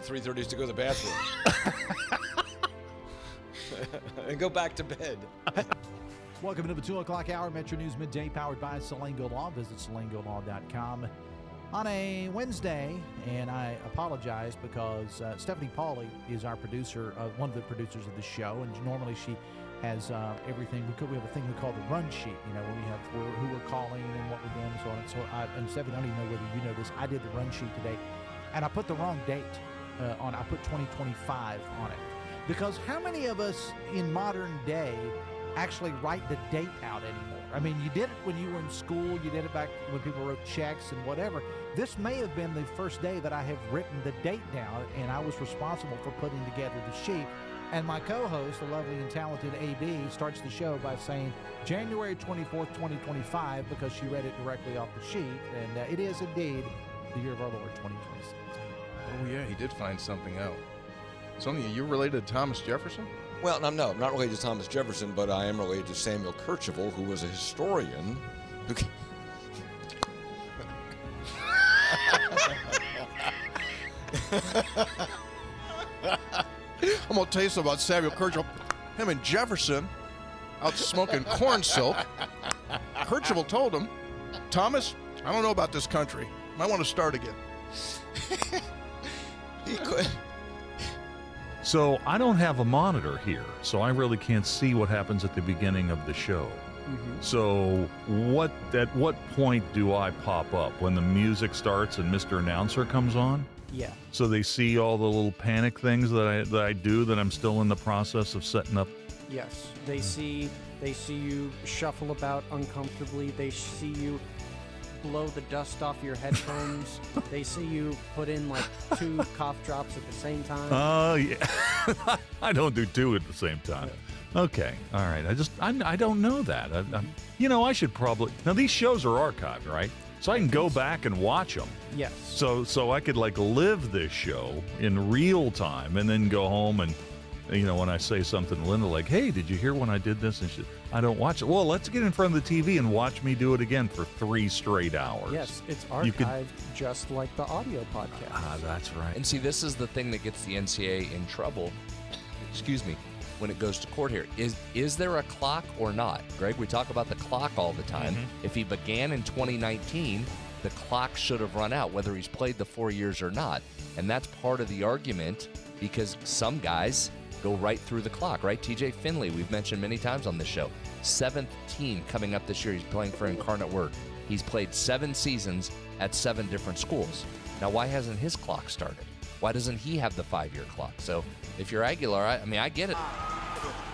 3:30 to go to the bathroom. And go back to bed. Welcome to the 2 o'clock hour, Metro News Midday, powered by Salango Law. Visit salangolaw.com on a Wednesday, and I apologize because Stephanie Pauly is our producer, one of the producers of the show, and normally she has everything. We have a thing we call the run sheet, where we have who we're calling and what we're doing and so on. And so, and Stephanie, I don't even know whether you know this. I did the run sheet today, and I put the wrong date on. I put 2025 on it. Because how many of us in modern day actually write the date out anymore? I mean, you did it when you were in school. You did it back when people wrote checks and whatever. This may have been the first day that I have written the date down, and I was responsible for putting together the sheet. And my co-host, the lovely and talented AB, starts the show by saying January 24th, 2025, because she read it directly off the sheet. And it is indeed the year of our Lord, 2026. Oh, yeah, he did find something out. Sonia, you're related to Thomas Jefferson? Well, no, I'm not related to Thomas Jefferson, but I am related to Samuel Kercheval, who was a historian. I'm going to tell you something about Samuel Kercheval. Him and Jefferson out smoking corn silk. Kercheval told him, Thomas, I don't know about this country. Might want to start again. He could. So I don't have a monitor here, so I really can't see what happens at the beginning of the show. Mm-hmm. So at what point do I pop up? When the music starts and Mr. Announcer comes on? Yeah. So they see all the little panic things that I do that I'm still in the process of setting up? Yes. They see you shuffle about uncomfortably. They see you blow the dust off your headphones. They see you put in like 2 cough drops at the same time. Oh, yeah. I don't do 2 at the same time. Okay. All right. I don't know that. I should probably. Now, these shows are archived, right? So I can go back and watch them. Yes. So I could live this show in real time and then go home and, when I say something to Linda like, hey, did you hear when I did this? And I don't watch it. Well, let's get in front of the TV and watch me do it again for 3 straight hours. Yes, it's archived just like the audio podcast. Ah, that's right. And see, this is the thing that gets the NCAA in trouble, when it goes to court here. Is there a clock or not? Greg, we talk about the clock all the time. Mm-hmm. If he began in 2019, the clock should have run out, whether he's played the 4 years or not. And that's part of the argument, because some guys go right through the clock, right? TJ Finley, we've mentioned many times on this show. 7th team coming up this year. He's playing for Incarnate Word. He's played 7 seasons at 7 different schools. Now, why hasn't his clock started? Why doesn't he have the 5-year clock? So if you're Aguilar, I get it.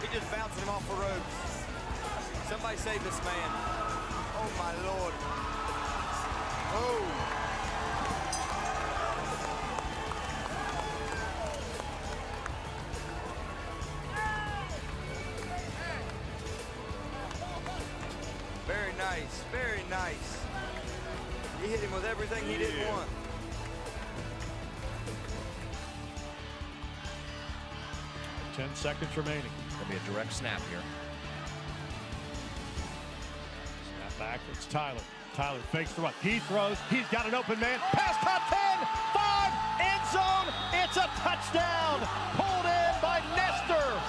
He just bouncing him off the ropes. Somebody save this man. Oh, my Lord. Oh. Very nice, very nice. He hit him with everything he didn't want. Ten seconds remaining. Going to be a direct snap here. Snap back. It's Tyler. Tyler fakes the run. He throws. He's got an open man. Pass top 10. 5. End zone. It's a touchdown. Pulled in by Nestor.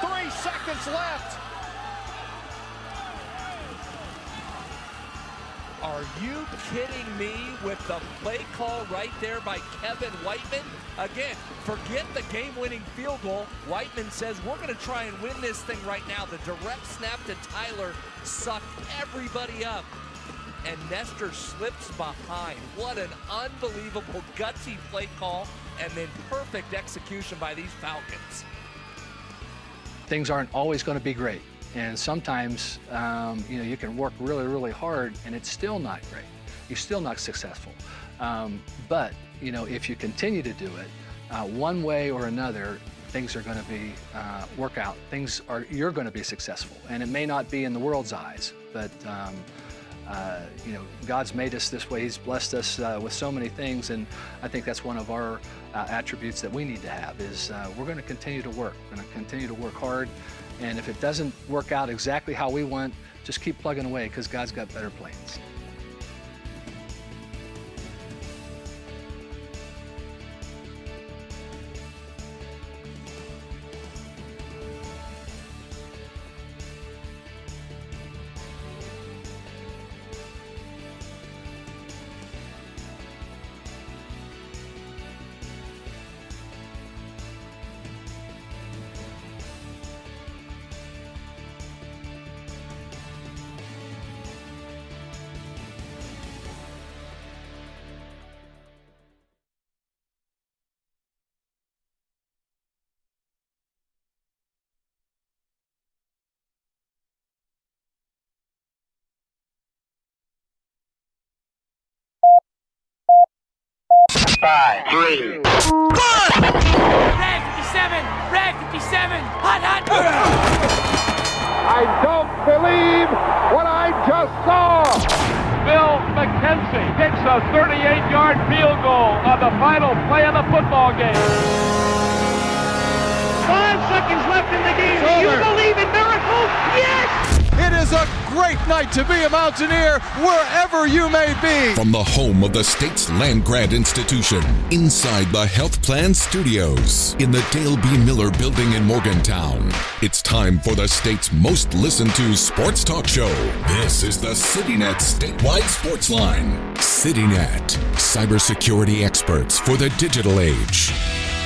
3 seconds left. Are you kidding me with the play call right there by Kevin Whiteman? Again, forget the game-winning field goal. Whiteman says, we're going to try and win this thing right now. The direct snap to Tyler sucked everybody up, and Nestor slips behind. What an unbelievable gutsy play call, and then perfect execution by these Falcons. Things aren't always going to be great. And sometimes, you can work really, really hard and it's still not great. You're still not successful. But, if you continue to do it, one way or another, things are going to be, work out. You're going to be successful. And it may not be in the world's eyes, but, God's made us this way. He's blessed us with so many things. And I think that's one of our attributes that we need to have is we're going to continue to work. We're going to continue to work hard. And if it doesn't work out exactly how we want, just keep plugging away because God's got better plans. 5, 3. Red 57! Red 57! Hot, hot! I don't believe what I just saw! Bill McKenzie kicks a 38-yard field goal on the final play of the football game. 5 seconds left in the game. Do you believe in miracles? Yes! It is a great night to be a Mountaineer wherever you may be. From the home of the state's land-grant institution, inside the Health Plan Studios, in the Dale B. Miller Building in Morgantown, it's time for the state's most listened to sports talk show. This is the CityNet Statewide Sportsline. CityNet, cybersecurity experts for the digital age.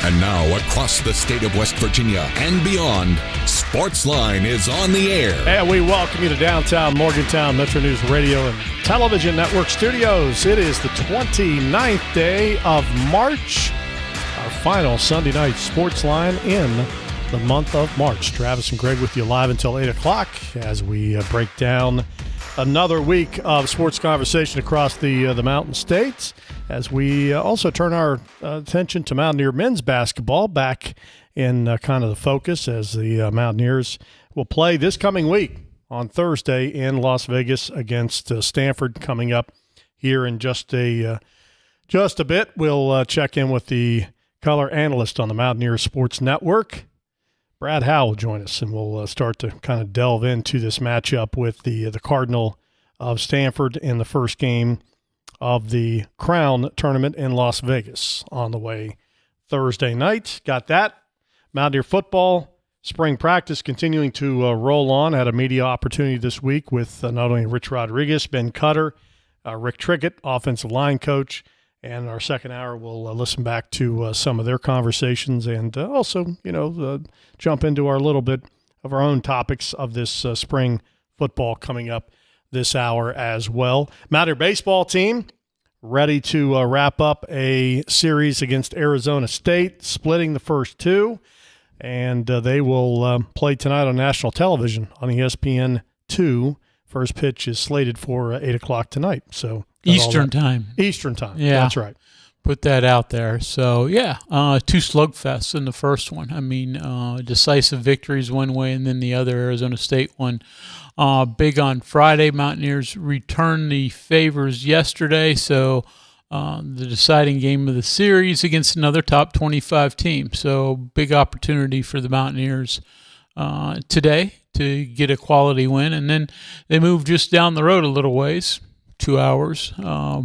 And now, across the state of West Virginia and beyond, Sportsline is on the air. And we welcome you to downtown Morgantown Metro News Radio and Television Network Studios. It is the 29th day of March, our final Sunday night Sportsline in the month of March. Travis and Greg with you live until 8 o'clock as we break down another week of sports conversation across the Mountain States, as we also turn our attention to Mountaineer men's basketball back in kind of the focus, as the Mountaineers will play this coming week on Thursday in Las Vegas against Stanford. Coming up here in just a bit, we'll check in with the color analyst on the Mountaineer Sports Network. Brad Howe will join us, and we'll start to kind of delve into this matchup with the Cardinal of Stanford in the first game of the Crown Tournament in Las Vegas on the way Thursday night. Got that. Mountaineer football spring practice continuing to roll on. Had a media opportunity this week with not only Rich Rodriguez, Ben Cutter, Rick Trickett, offensive line coach, and our second hour we'll listen back to some of their conversations and also, jump into our little bit of our own topics of this spring football coming up this hour as well. Mountaineer baseball team ready to wrap up a series against Arizona State, splitting the first two, and they will play tonight on national television on ESPN2. First pitch is slated for 8 o'clock tonight. So Eastern time. Yeah, that's right. Put that out there. So, yeah, two slugfests in the first one. I mean, decisive victories one way and then the other. Arizona State one. Big on Friday. Mountaineers returned the favors yesterday. So, the deciding game of the series against another top 25 team. So, big opportunity for the Mountaineers today to get a quality win. And then they move just down the road a little ways. 2 hours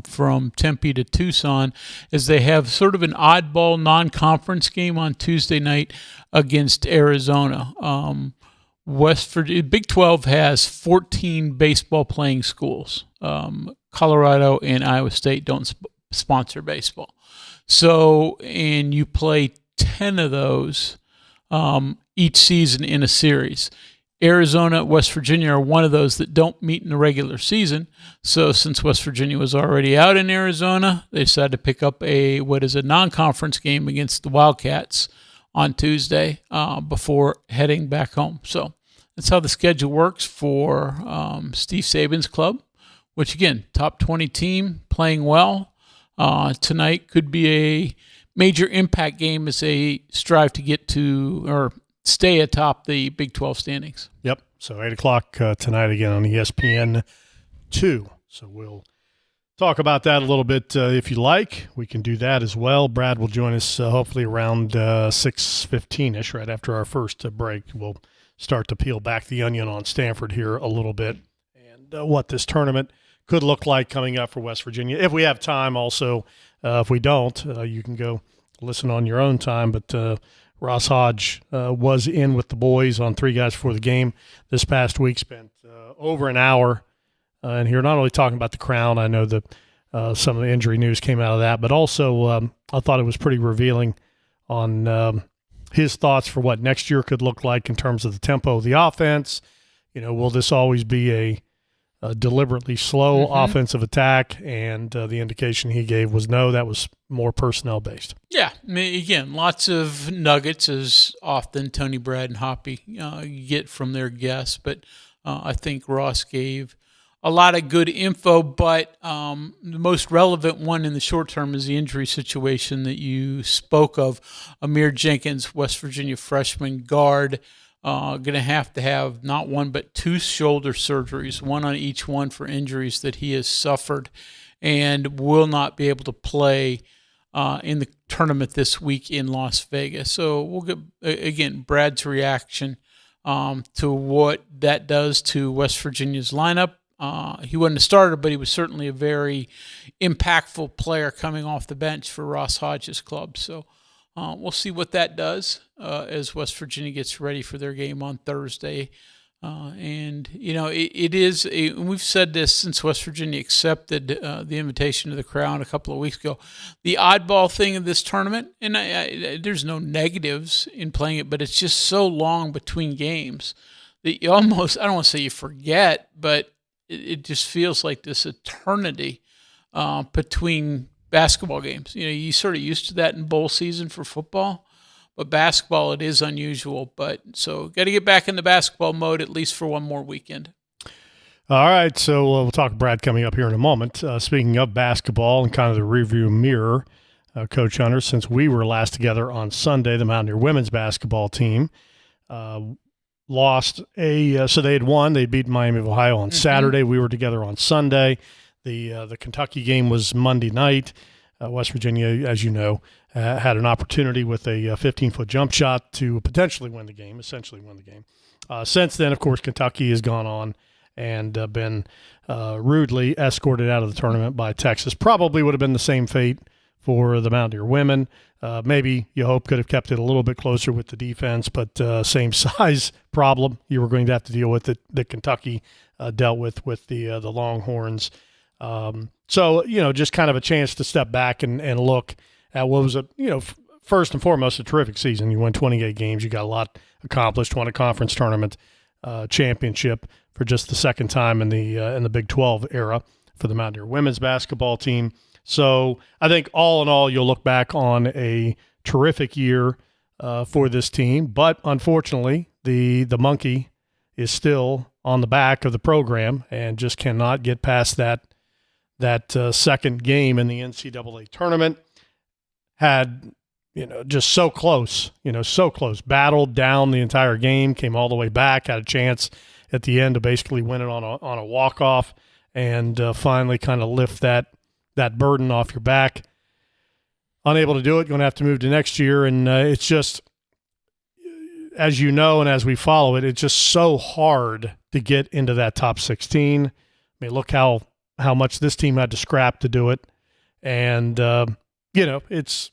from Tempe to Tucson, as they have sort of an oddball non-conference game on Tuesday night against Arizona. West Virginia, Big 12 has 14 baseball playing schools. Colorado and Iowa State don't sponsor baseball. So, and you play 10 of those each season in a series. Arizona, West Virginia are one of those that don't meet in the regular season. So since West Virginia was already out in Arizona, they decided to pick up a non-conference game against the Wildcats on Tuesday before heading back home. So that's how the schedule works for Steve Saban's club, which, again, top 20 team playing well. Tonight could be a major impact game as they strive to get to or stay atop the Big 12 standings. Yep. So 8 o'clock tonight again on ESPN2. So we'll talk about that a little bit if you like. We can do that as well. Brad will join us hopefully around 6:15-ish, right after our first break. We'll start to peel back the onion on Stanford here a little bit and what this tournament could look like coming up for West Virginia. If we have time also, if we don't, you can go listen on your own time. But Ross Hodge was in with the boys on Three Guys Before the Game this past week, spent over an hour and here not only talking about the Crown. I know that some of the injury news came out of that, but also I thought it was pretty revealing on his thoughts for what next year could look like in terms of the tempo of the offense. Will this always be a deliberately slow offensive attack? And the indication he gave was no, that was more personnel-based. Yeah, I mean, again, lots of nuggets, as often Tony, Brad, and Hoppy get from their guests. But I think Ross gave a lot of good info, but the most relevant one in the short term is the injury situation that you spoke of. Amir Jenkins, West Virginia freshman guard, going to have not one but two shoulder surgeries, one on each one for injuries that he has suffered, and will not be able to play in the tournament this week in Las Vegas. So we'll get, again, Brad's reaction to what that does to West Virginia's lineup. He wasn't a starter, but he was certainly a very impactful player coming off the bench for Ross Hodges' club. So we'll see what that does as West Virginia gets ready for their game on Thursday. And, it is we've said this since West Virginia accepted the invitation to the Crown a couple of weeks ago, the oddball thing of this tournament, and there's no negatives in playing it, but it's just so long between games that you almost, I don't want to say you forget, but it just feels like this eternity between basketball games. You sort of used to that in bowl season for football, but basketball, it is unusual. But so got to get back in the basketball mode at least for one more weekend. All right, so we'll talk to Brad coming up here in a moment. Speaking of basketball and kind of the rearview mirror, Coach Hunter, since we were last together on Sunday, the Mountaineer women's basketball team lost so they had won. They beat Miami of Ohio on Saturday. We were together on Sunday. The Kentucky game was Monday night. West Virginia, as you know, had an opportunity with a 15-foot jump shot to potentially win the game, essentially win the game. Since then, of course, Kentucky has gone on and been rudely escorted out of the tournament by Texas. Probably would have been the same fate for the Mountaineer women. Maybe you hope could have kept it a little bit closer with the defense, but same size problem you were going to have to deal with that Kentucky dealt with the Longhorns. So, just kind of a chance to step back and look at what was first and foremost, a terrific season. You won 28 games. You got a lot accomplished, won a conference tournament championship for just the second time in the Big 12 era for the Mountaineer women's basketball team. So I think all in all, you'll look back on a terrific year for this team. But unfortunately, the monkey is still on the back of the program and just cannot get past that second game in the NCAA tournament. Had, just so close, battled down the entire game, came all the way back, had a chance at the end to basically win it on a walk-off and finally kind of lift that burden off your back. Unable to do it, going to have to move to next year. And it's just, as you know, and as we follow it, it's just so hard to get into that top 16. I mean, look how much this team had to scrap to do it. And, it's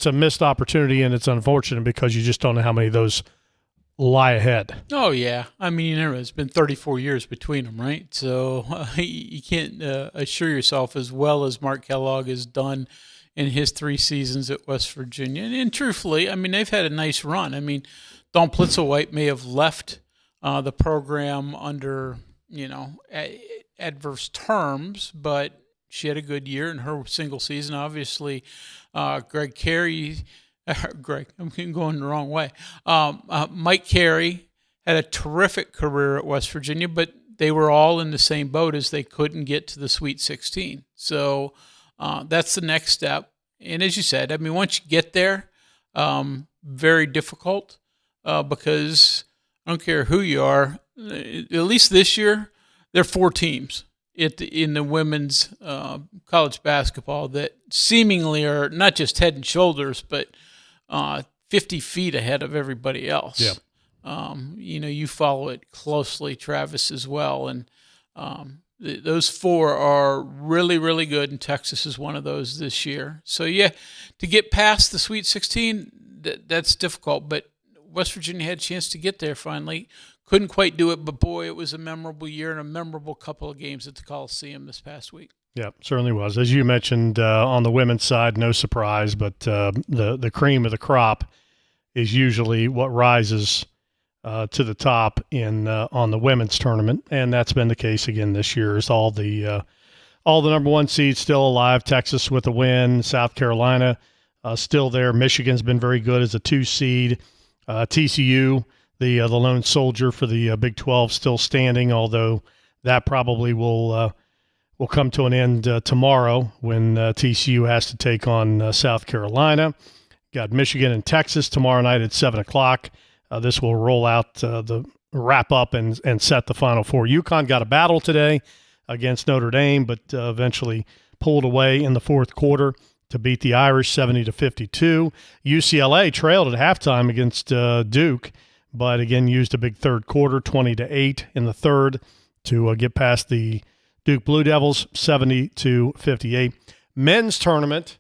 a missed opportunity, and it's unfortunate because you just don't know how many of those lie ahead. Oh, yeah. I mean, it's been 34 years between them, right? So you can't assure yourself as well as Mark Kellogg has done in his 3 seasons at West Virginia. And truthfully, I mean, they've had a nice run. I mean, Dawn Plitzelwhite may have left the program under, adverse terms, but she had a good year in her single season. Obviously, Greg Carey, I'm going the wrong way. Mike Carey had a terrific career at West Virginia, but they were all in the same boat as they couldn't get to the Sweet 16. So that's the next step. And as you said, I mean, once you get there, very difficult because I don't care who you are. At least this year, there are 4 teams in the women's college basketball that seemingly are not just head and shoulders, but 50 feet ahead of everybody else. Yeah. You follow it closely, Travis, as well. And those 4 are really, really good, and Texas is one of those this year. So, yeah, to get past the Sweet 16, that's difficult. But West Virginia had a chance to get there finally. Couldn't quite do it, but, boy, it was a memorable year and a memorable couple of games at the Coliseum this past week. Yeah, certainly was. As you mentioned, on the women's side, no surprise, but the cream of the crop is usually what rises to the top on the women's tournament, and that's been the case again this year. Is all the number 1 seeds still alive. Texas with a win, South Carolina still there. Michigan's been very good as a 2 seed. TCU, the lone soldier for the Big 12, still standing, although that probably will come to an end tomorrow when TCU has to take on South Carolina. Got Michigan and Texas tomorrow night at 7 o'clock. This will roll out the wrap up and set the Final Four. UConn got a battle today against Notre Dame, but eventually pulled away in the fourth quarter to beat the Irish 70-52. UCLA trailed at halftime against Duke, but again used a big third quarter, 20-8 in the third, to get past the Duke Blue Devils, 70-58. Men's tournament.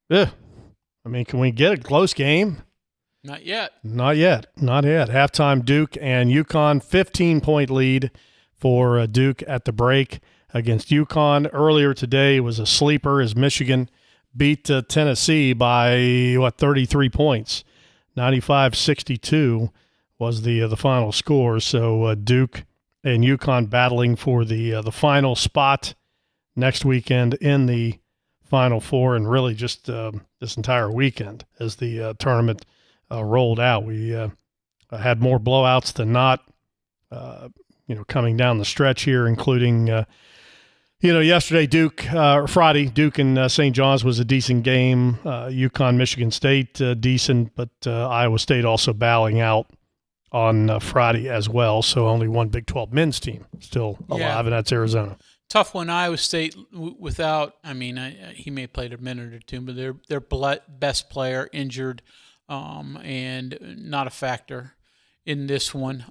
Can we get a close game? Not yet. Not yet. Halftime, Duke and UConn, 15-point lead for Duke at the break against UConn. Earlier today was a sleeper as Michigan beat Tennessee by, 33 points. 95-62 was the final score. So Duke and UConn battling for the final spot next weekend in the Final Four, and really just this entire weekend as the tournament rolled out. We had more blowouts than not, coming down the stretch here, including, yesterday, Friday, Duke and St. John's was a decent game. UConn, Michigan State, decent, but Iowa State also bowing out on Friday as well. So only one Big 12 men's team still alive, and that's Arizona. Tough one, Iowa State without, he may have played a minute or two, but their best player injured and not a factor in this one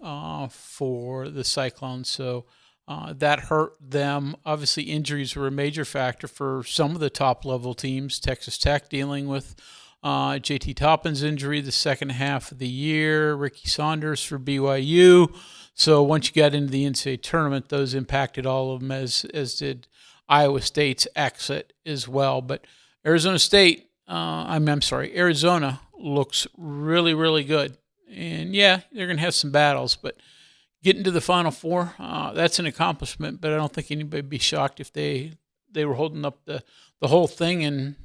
for the Cyclones. So that hurt them. Obviously, injuries were a major factor for some of the top-level teams. Texas Tech dealing with J.T. Toppin's injury the second half of the year, Ricky Saunders for BYU. So once you got into the NCAA tournament, those impacted all of them, as did Iowa State's exit as well. But Arizona looks really, really good. And, they're going to have some battles, but getting to the Final Four, that's an accomplishment. But I don't think anybody would be shocked if they were holding up the whole thing in,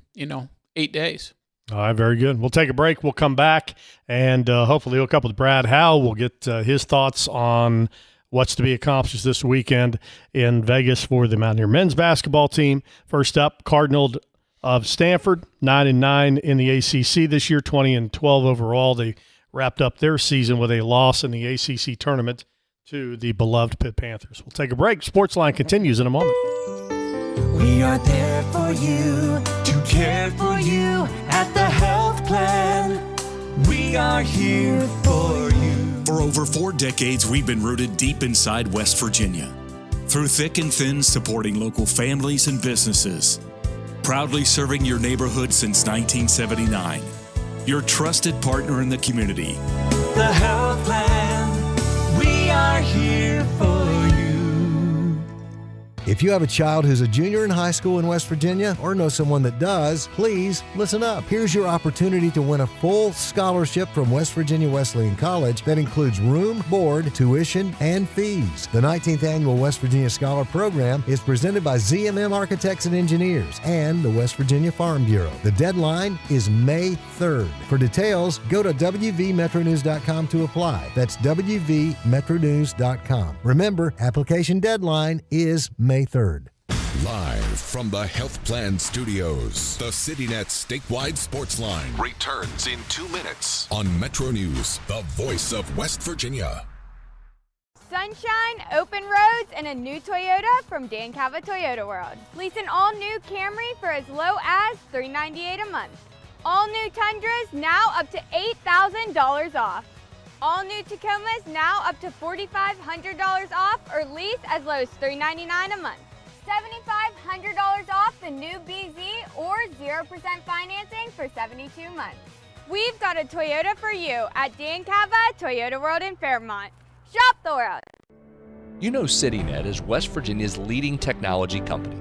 8 days. All right, very good. We'll take a break. We'll come back and hopefully hook up with Brad Howell. We'll get his thoughts on what's to be accomplished this weekend in Vegas for the Mountaineer men's basketball team. First up, Cardinal of Stanford, 9-9 in the ACC this year, 20-12 overall. They wrapped up their season with a loss in the ACC tournament to the beloved Pitt Panthers. We'll take a break. Sportsline continues in a moment. We are there for you, to care for you at the health plan. We are here for you. For over 4 decades, we've been rooted deep inside West Virginia. Through thick and thin, supporting local families and businesses. Proudly serving your neighborhood since 1979. Your trusted partner in the community. The health plan. We are here for you. If you have a child who's a junior in high school in West Virginia or know someone that does, please listen up. Here's your opportunity to win a full scholarship from West Virginia Wesleyan College that includes room, board, tuition, and fees. The 19th Annual West Virginia Scholar Program is presented by ZMM Architects and Engineers and the West Virginia Farm Bureau. The deadline is May 3rd. For details, go to wvmetronews.com to apply. That's wvmetronews.com. Remember, application deadline is May 3rd. Live from the Health Plan Studios, the CityNet statewide Sportsline returns in 2 minutes on Metro News, the voice of West Virginia. Sunshine, open roads, and a new Toyota from Dan Cava Toyota World. Lease an all-new Camry for as low as $398 a month. All new Tundras now up to $8,000 off. All new Tacomas now up to $4,500 off or lease as low as $399 a month. $7,500 off the new BZ or 0% financing for 72 months. We've got a Toyota for you at Dan Cava Toyota World in Fairmont. Shop the world. You know CityNet is West Virginia's leading technology company.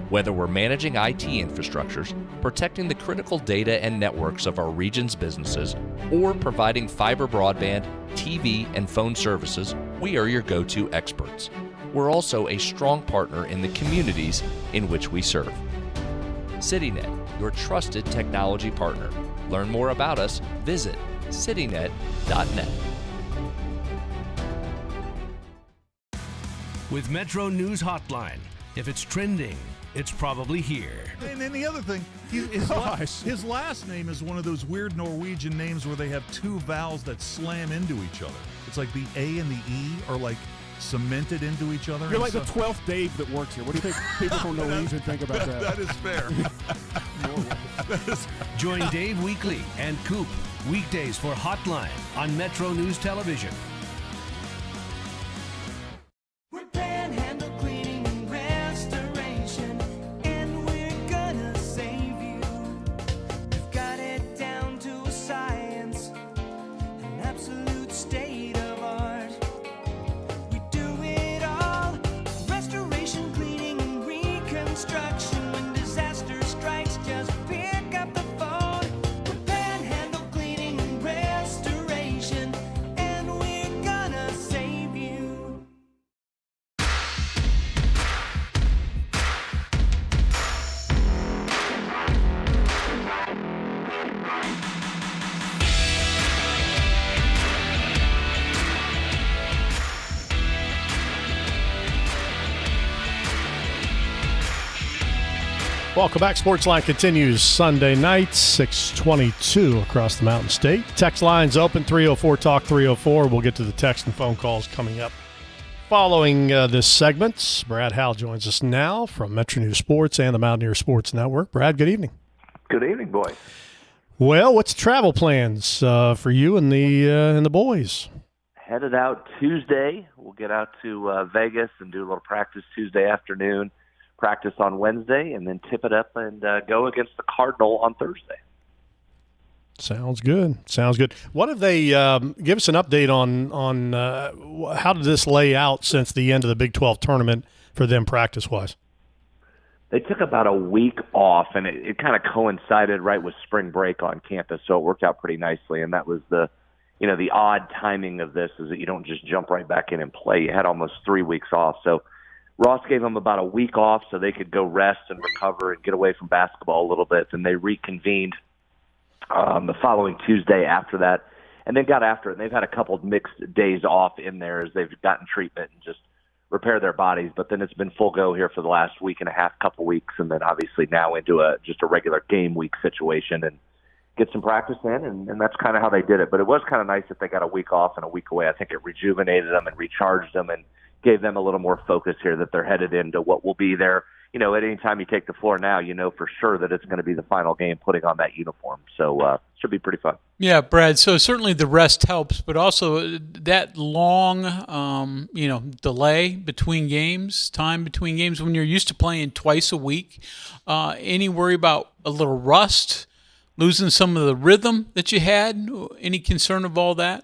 Whether we're managing IT infrastructures, protecting the critical data and networks of our region's businesses, or providing fiber broadband, TV, and phone services, we are your go-to experts. We're also a strong partner in the communities in which we serve. CityNet, your trusted technology partner. Learn more about us, visit citynet.net. with Metro News Hotline. If it's trending, it's probably here. And then the other thing, his last name is one of those weird Norwegian names where they have two vowels that slam into each other. It's like the A and the E are like cemented into each other. You're like the 12th Dave that works here. What do you think people from Norwegian think about that? That is fair. Join Dave Weekly and Coop weekdays for Hotline on Metro News Television. Panhandle Cleaning and Restoration, and we're gonna save you. We've got it down to a science, an absolute state of art. We do it all, restoration, cleaning, and reconstruction. When disaster strikes, just pick up the phone. We're Panhandle Cleaning and Restoration, and we're gonna save you. Welcome back. Sportsline continues Sunday night, 6:22 across the Mountain State. Text lines open, 304-TALK 304. We'll get to the text and phone calls coming up. Following this segment, Brad Howell joins us now from Metro News Sports and the Mountaineer Sports Network. Brad, good evening. Good evening, boys. Well, what's the travel plans for you and the boys? Headed out Tuesday. We'll get out to Vegas and do a little practice Tuesday afternoon, practice on Wednesday, and then tip it up and go against the Cardinal on Thursday. Sounds good. Sounds good. What have they give us an update on how did this lay out since the end of the Big 12 tournament for them practice-wise? They took about a week off, and it kind of coincided right with spring break on campus, so it worked out pretty nicely. And that was the odd timing of this is that you don't just jump right back in and play. You had almost 3 weeks off. So Ross gave them about a week off so they could go rest and recover and get away from basketball a little bit. And they reconvened the following Tuesday after that, and then got after it. And they've had a couple of mixed days off in there as they've gotten treatment and just repair their bodies. But then it's been full go here for the last week and a half, couple weeks, and then obviously now into just a regular game week situation and get some practice in, and that's kind of how they did it. But it was kind of nice that they got a week off and a week away. I think it rejuvenated them and recharged them and gave them a little more focus here that they're headed into what will be their, at any time you take the floor now, for sure that it's going to be the final game putting on that uniform. So should be pretty fun. Yeah, Brad. So certainly the rest helps, but also that long, delay between games, time between games when you're used to playing twice a week. Any worry about a little rust, losing some of the rhythm that you had? Any concern of all that?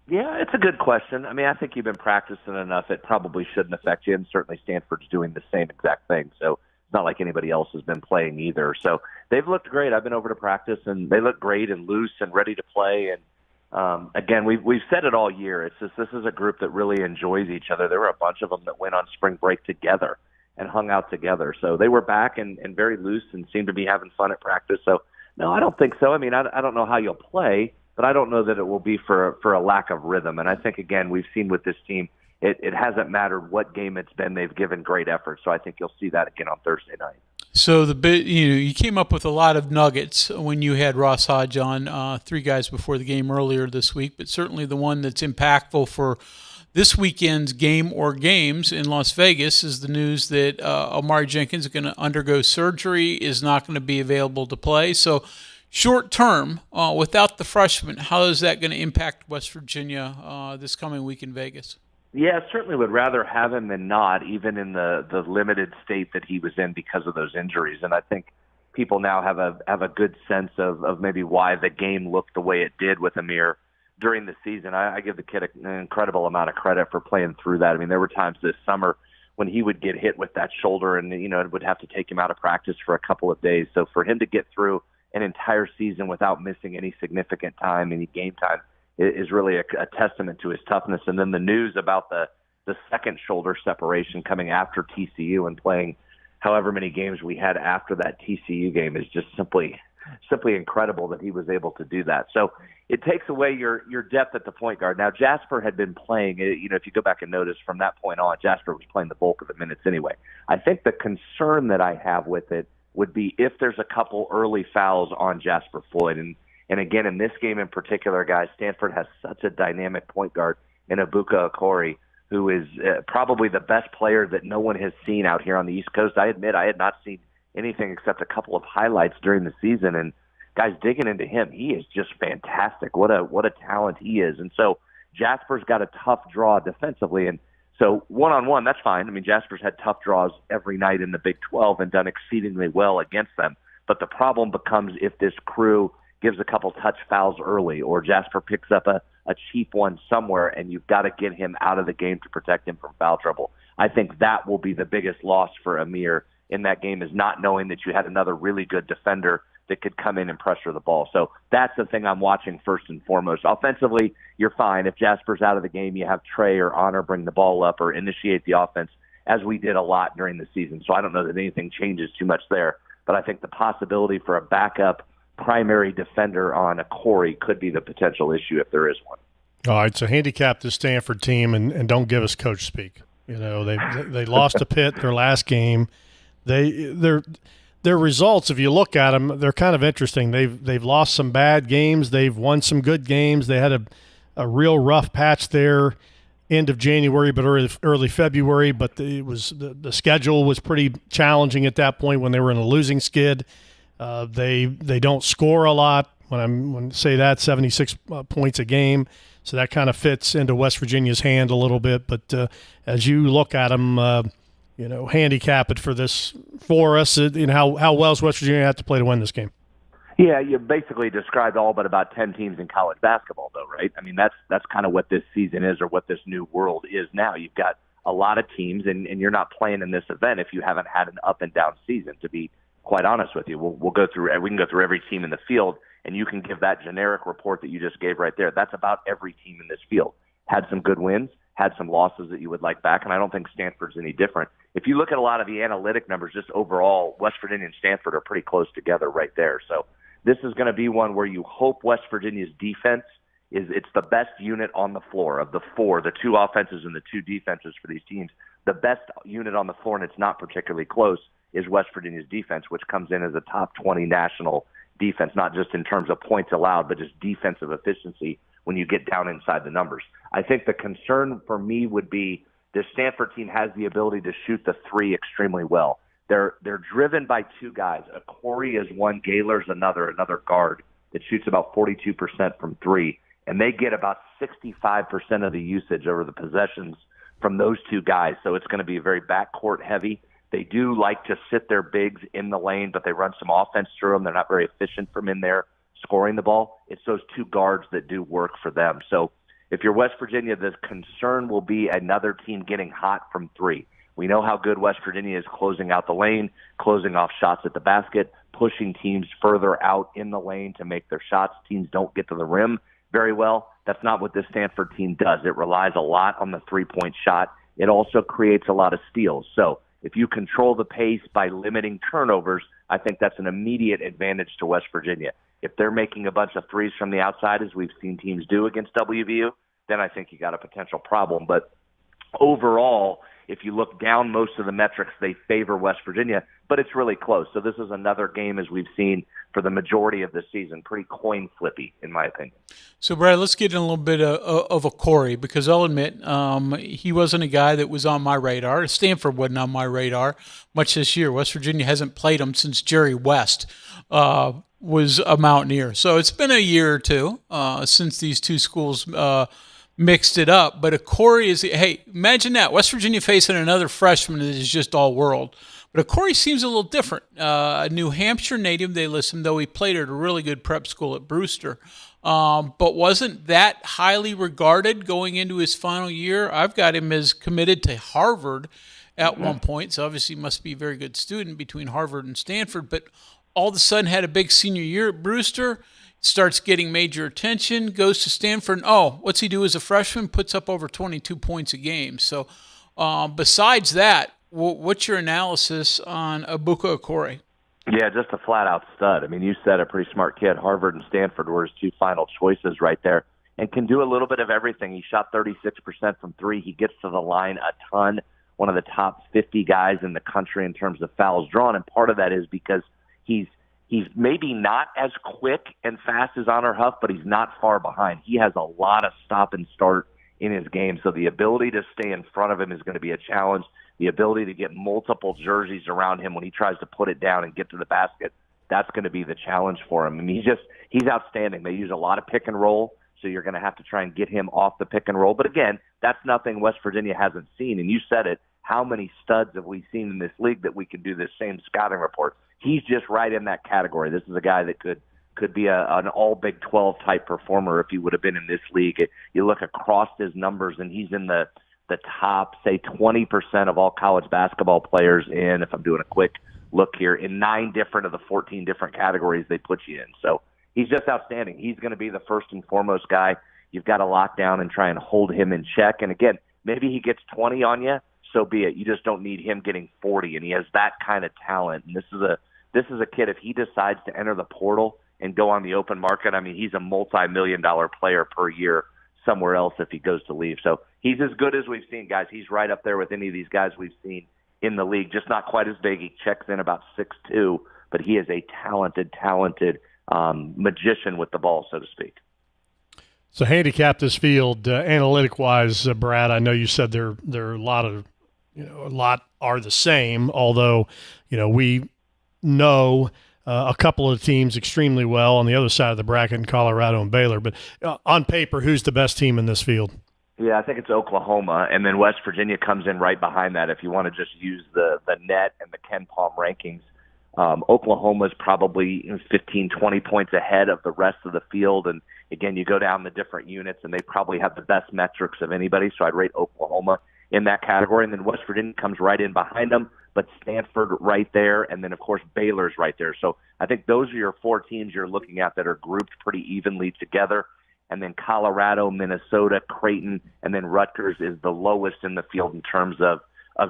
Yeah, it's a good question. I mean, I think you've been practicing enough. It probably shouldn't affect you, and certainly Stanford's doing the same exact thing. So it's not like anybody else has been playing either. So they've looked great. I've been over to practice, and they look great and loose and ready to play. And again, we've said it all year. It's just this is a group that really enjoys each other. There were a bunch of them that went on spring break together and hung out together. So they were back and very loose and seemed to be having fun at practice. So, no, I don't think so. I mean, I don't know how you'll play, but I don't know that it will be for a lack of rhythm. And I think, again, we've seen with this team, it hasn't mattered what game it's been. They've given great effort. So I think you'll see that again on Thursday night. So you came up with a lot of nuggets when you had Ross Hodge on, three guys before the game earlier this week, but certainly the one that's impactful for this weekend's game or games in Las Vegas is the news that Omari Jenkins is going to undergo surgery, is not going to be available to play. So short term, without the freshman, how is that going to impact West Virginia this coming week in Vegas? Yeah, certainly would rather have him than not, even in the limited state that he was in because of those injuries. And I think people now have a good sense of maybe why the game looked the way it did with Amir during the season. I give the kid an incredible amount of credit for playing through that. I mean, there were times this summer when he would get hit with that shoulder and, it would have to take him out of practice for a couple of days. So for him to get through an entire season without missing any significant time, any game time, is really a testament to his toughness. And then the news about the second shoulder separation coming after TCU and playing however many games we had after that TCU game is just simply simply incredible that he was able to do that. So it takes away your depth at the point guard. Now, Jasper had been playing, if you go back and notice from that point on, Jasper was playing the bulk of the minutes anyway. I think the concern that I have with it would be if there's a couple early fouls on Jasper Floyd. And again, in this game in particular, guys, Stanford has such a dynamic point guard in Ebuka Okori, who is probably the best player that no one has seen out here on the East Coast. I admit I had not seen anything except a couple of highlights during the season, and guys, digging into him, he is just fantastic. What a talent he is. And so Jasper's got a tough draw defensively, and so one-on-one, that's fine. I mean, Jasper's had tough draws every night in the Big 12 and done exceedingly well against them. But the problem becomes if this crew gives a couple touch fouls early or Jasper picks up a cheap one somewhere, and you've got to get him out of the game to protect him from foul trouble. I think that will be the biggest loss for Amir in that game, is not knowing that you had another really good defender that could come in and pressure the ball. So that's the thing I'm watching first and foremost. Offensively, you're fine. If Jasper's out of the game, you have Trey or Honor bring the ball up or initiate the offense, as we did a lot during the season. So I don't know that anything changes too much there. But I think the possibility for a backup primary defender on a Corey could be the potential issue if there is one. All right, so handicap the Stanford team and don't give us coach speak. They lost to Pitt their last game. Their results, if you look at them, they're kind of interesting. They've lost some bad games. They've won some good games. They had a real rough patch there end of January, but early February. But the schedule was pretty challenging at that point when they were in a losing skid. They don't score a lot. When I say that, 76 points a game. So that kind of fits into West Virginia's hand a little bit. But as you look at them, handicap it for us. How well does West Virginia have to play to win this game? Yeah, you basically described all but about 10 teams in college basketball, though, right? I mean, that's kind of what this season is, or what this new world is now. You've got a lot of teams, and you're not playing in this event if you haven't had an up and down season. To be quite honest with you, we can go through every team in the field, and you can give that generic report that you just gave right there. That's about every team in this field. Had some good wins, had some losses that you would like back, and I don't think Stanford's any different. If you look at a lot of the analytic numbers, just overall, West Virginia and Stanford are pretty close together right there. So this is going to be one where you hope West Virginia's defense it's the best unit on the floor of the four, the two offenses and the two defenses for these teams. The best unit on the floor, and it's not particularly close, is West Virginia's defense, which comes in as a top 20 national defense, not just in terms of points allowed, but just defensive efficiency when you get down inside the numbers. I think the concern for me would be the Stanford team has the ability to shoot the three extremely well. They're driven by two guys. Corey is one, Gaylor's another guard that shoots about 42% from three, and they get about 65% of the usage over the possessions from those two guys. So it's going to be very backcourt heavy. They do like to sit their bigs in the lane, but they run some offense through them. They're not very efficient from in there scoring the ball. It's those two guards that do work for them. So if you're West Virginia, the concern will be another team getting hot from three. We know how good West Virginia is closing out the lane, closing off shots at the basket, pushing teams further out in the lane to make their shots. Teams don't get to the rim very well. That's not what this Stanford team does. It relies a lot on the three-point shot. It also creates a lot of steals. So if you control the pace by limiting turnovers, I think that's an immediate advantage to West Virginia. If they're making a bunch of threes from the outside, as we've seen teams do against WVU, then I think you got a potential problem. But overall, if you look down most of the metrics, they favor West Virginia, but it's really close. So this is another game, as we've seen for the majority of the season, pretty coin flippy, in my opinion. So, Brad, let's get in a little bit of a Corey, because I'll admit he wasn't a guy that was on my radar. Stanford wasn't on my radar much this year. West Virginia hasn't played him since Jerry West was a Mountaineer. So it's been a year or two since these two schools mixed it up. But a Corey is, hey, imagine that. West Virginia facing another freshman that is just all world. But a Corey seems a little different. A New Hampshire native, they listen, though he played at a really good prep school at Brewster. But wasn't that highly regarded going into his final year? I've got him as committed to Harvard at one point. So obviously he must be a very good student between Harvard and Stanford. But all of a sudden had a big senior year at Brewster, starts getting major attention, goes to Stanford, and what's he do as a freshman? Puts up over 22 points a game. So besides that, what's your analysis on Ebuka Okori? Yeah, just a flat-out stud. I mean, you said a pretty smart kid. Harvard and Stanford were his two final choices right there, and can do a little bit of everything. He shot 36% from three. He gets to the line a ton, one of the top 50 guys in the country in terms of fouls drawn, and part of that is because he's maybe not as quick and fast as Honor Huff, but he's not far behind. He has a lot of stop and start in his game, so the ability to stay in front of him is going to be a challenge. The ability to get multiple jerseys around him when he tries to put it down and get to the basket, that's going to be the challenge for him. I mean, he's outstanding. They use a lot of pick and roll, so you're going to have to try and get him off the pick and roll. But again, that's nothing West Virginia hasn't seen. And you said it, how many studs have we seen in this league that we can do this same scouting report? He's just right in that category. This is a guy that could be an all Big 12 type performer if he would have been in this league. You look across his numbers, and he's in the top, say, 20% of all college basketball players in, if I'm doing a quick look here, in 9 different of the 14 different categories they put you in. So he's just outstanding. He's going to be the first and foremost guy you've got to lock down and try and hold him in check. And again, maybe he gets 20 on you, so be it. You just don't need him getting 40, and he has that kind of talent. And this is a kid, if he decides to enter the portal and go on the open market, I mean, he's a multi-million-dollar player per year somewhere else if he goes to leave. So he's as good as we've seen, guys. He's right up there with any of these guys we've seen in the league, just not quite as big. He checks in about 6'2", but he is a talented magician with the ball, so to speak. So handicap this field analytic-wise, Brad. I know you said there are a lot are the same, although we know a couple of teams extremely well on the other side of the bracket in Colorado and Baylor. But on paper, who's the best team in this field? Yeah, I think it's Oklahoma, and then West Virginia comes in right behind that if you want to just use the net and the Ken Palm rankings. Oklahoma's probably 15, 20 points ahead of the rest of the field. And, again, you go down the different units, and they probably have the best metrics of anybody, so I'd rate Oklahoma in that category. And then West Virginia comes right in behind them, but Stanford right there, and then, of course, Baylor's right there. So I think those are your 4 teams you're looking at that are grouped pretty evenly together. And then Colorado, Minnesota, Creighton, and then Rutgers is the lowest in the field in terms of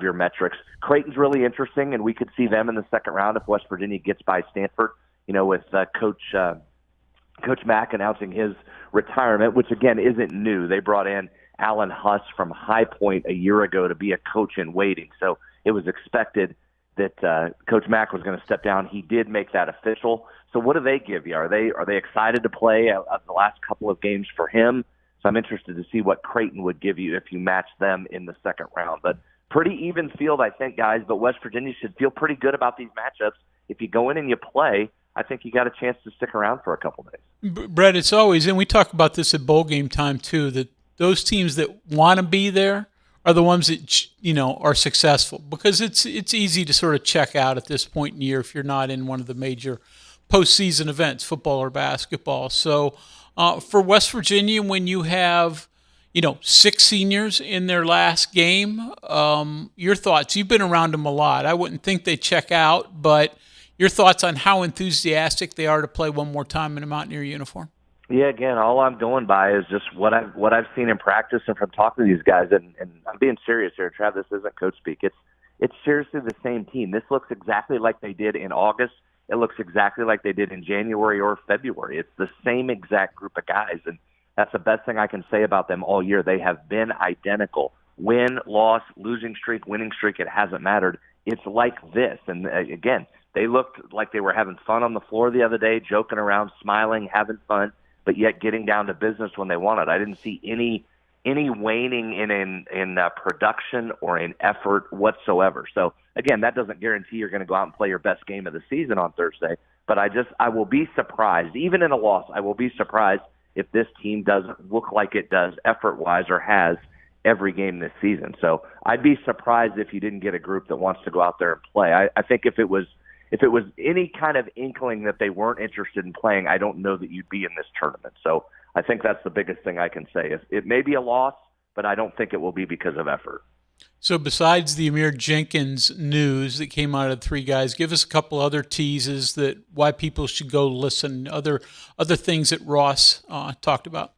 your metrics. Creighton's really interesting, and we could see them in the second round if West Virginia gets by Stanford, with Coach Mack announcing his retirement, which, again, isn't new. They brought in Alan Huss from High Point a year ago to be a coach in waiting. So it was expected that Coach Mack was going to step down. He did make that official. So what do they give you? Are they excited to play the last couple of games for him? So I'm interested to see what Creighton would give you if you match them in the second round. But pretty even field, I think, guys. But West Virginia should feel pretty good about these matchups. If you go in and you play, I think you got a chance to stick around for a couple days. Brett, it's always, and we talk about this at bowl game time too, that those teams that want to be there are the ones that are successful, because it's easy to sort of check out at this point in the year if you're not in one of the major postseason events, football or basketball. So for West Virginia, when you have 6 seniors in their last game, your thoughts? You've been around them a lot. I wouldn't think they check out, but your thoughts on how enthusiastic they are to play one more time in a Mountaineer uniform? Yeah, again, all I'm going by is just what I've seen in practice and from talking to these guys. And I'm being serious here, Trav. This isn't coach speak. It's seriously the same team. This looks exactly like they did in August. It looks exactly like they did in January or February. It's the same exact group of guys, and that's the best thing I can say about them all year. They have been identical. Win, loss, losing streak, winning streak, it hasn't mattered. It's like this. And again, they looked like they were having fun on the floor the other day, joking around, smiling, having fun, but yet getting down to business when they wanted. I didn't see any waning in production or in effort whatsoever. So again, that doesn't guarantee you're going to go out and play your best game of the season on Thursday. But I will be surprised, even in a loss. I will be surprised if this team doesn't look like it does effort-wise or has every game this season. So I'd be surprised if you didn't get a group that wants to go out there and play. I think if it was any kind of inkling that they weren't interested in playing, I don't know that you'd be in this tournament. So I think that's the biggest thing I can say. It may be a loss, but I don't think it will be because of effort. So besides the Amir Jenkins news that came out of the 3 guys, give us a couple other teases that why people should go listen, other things that Ross talked about.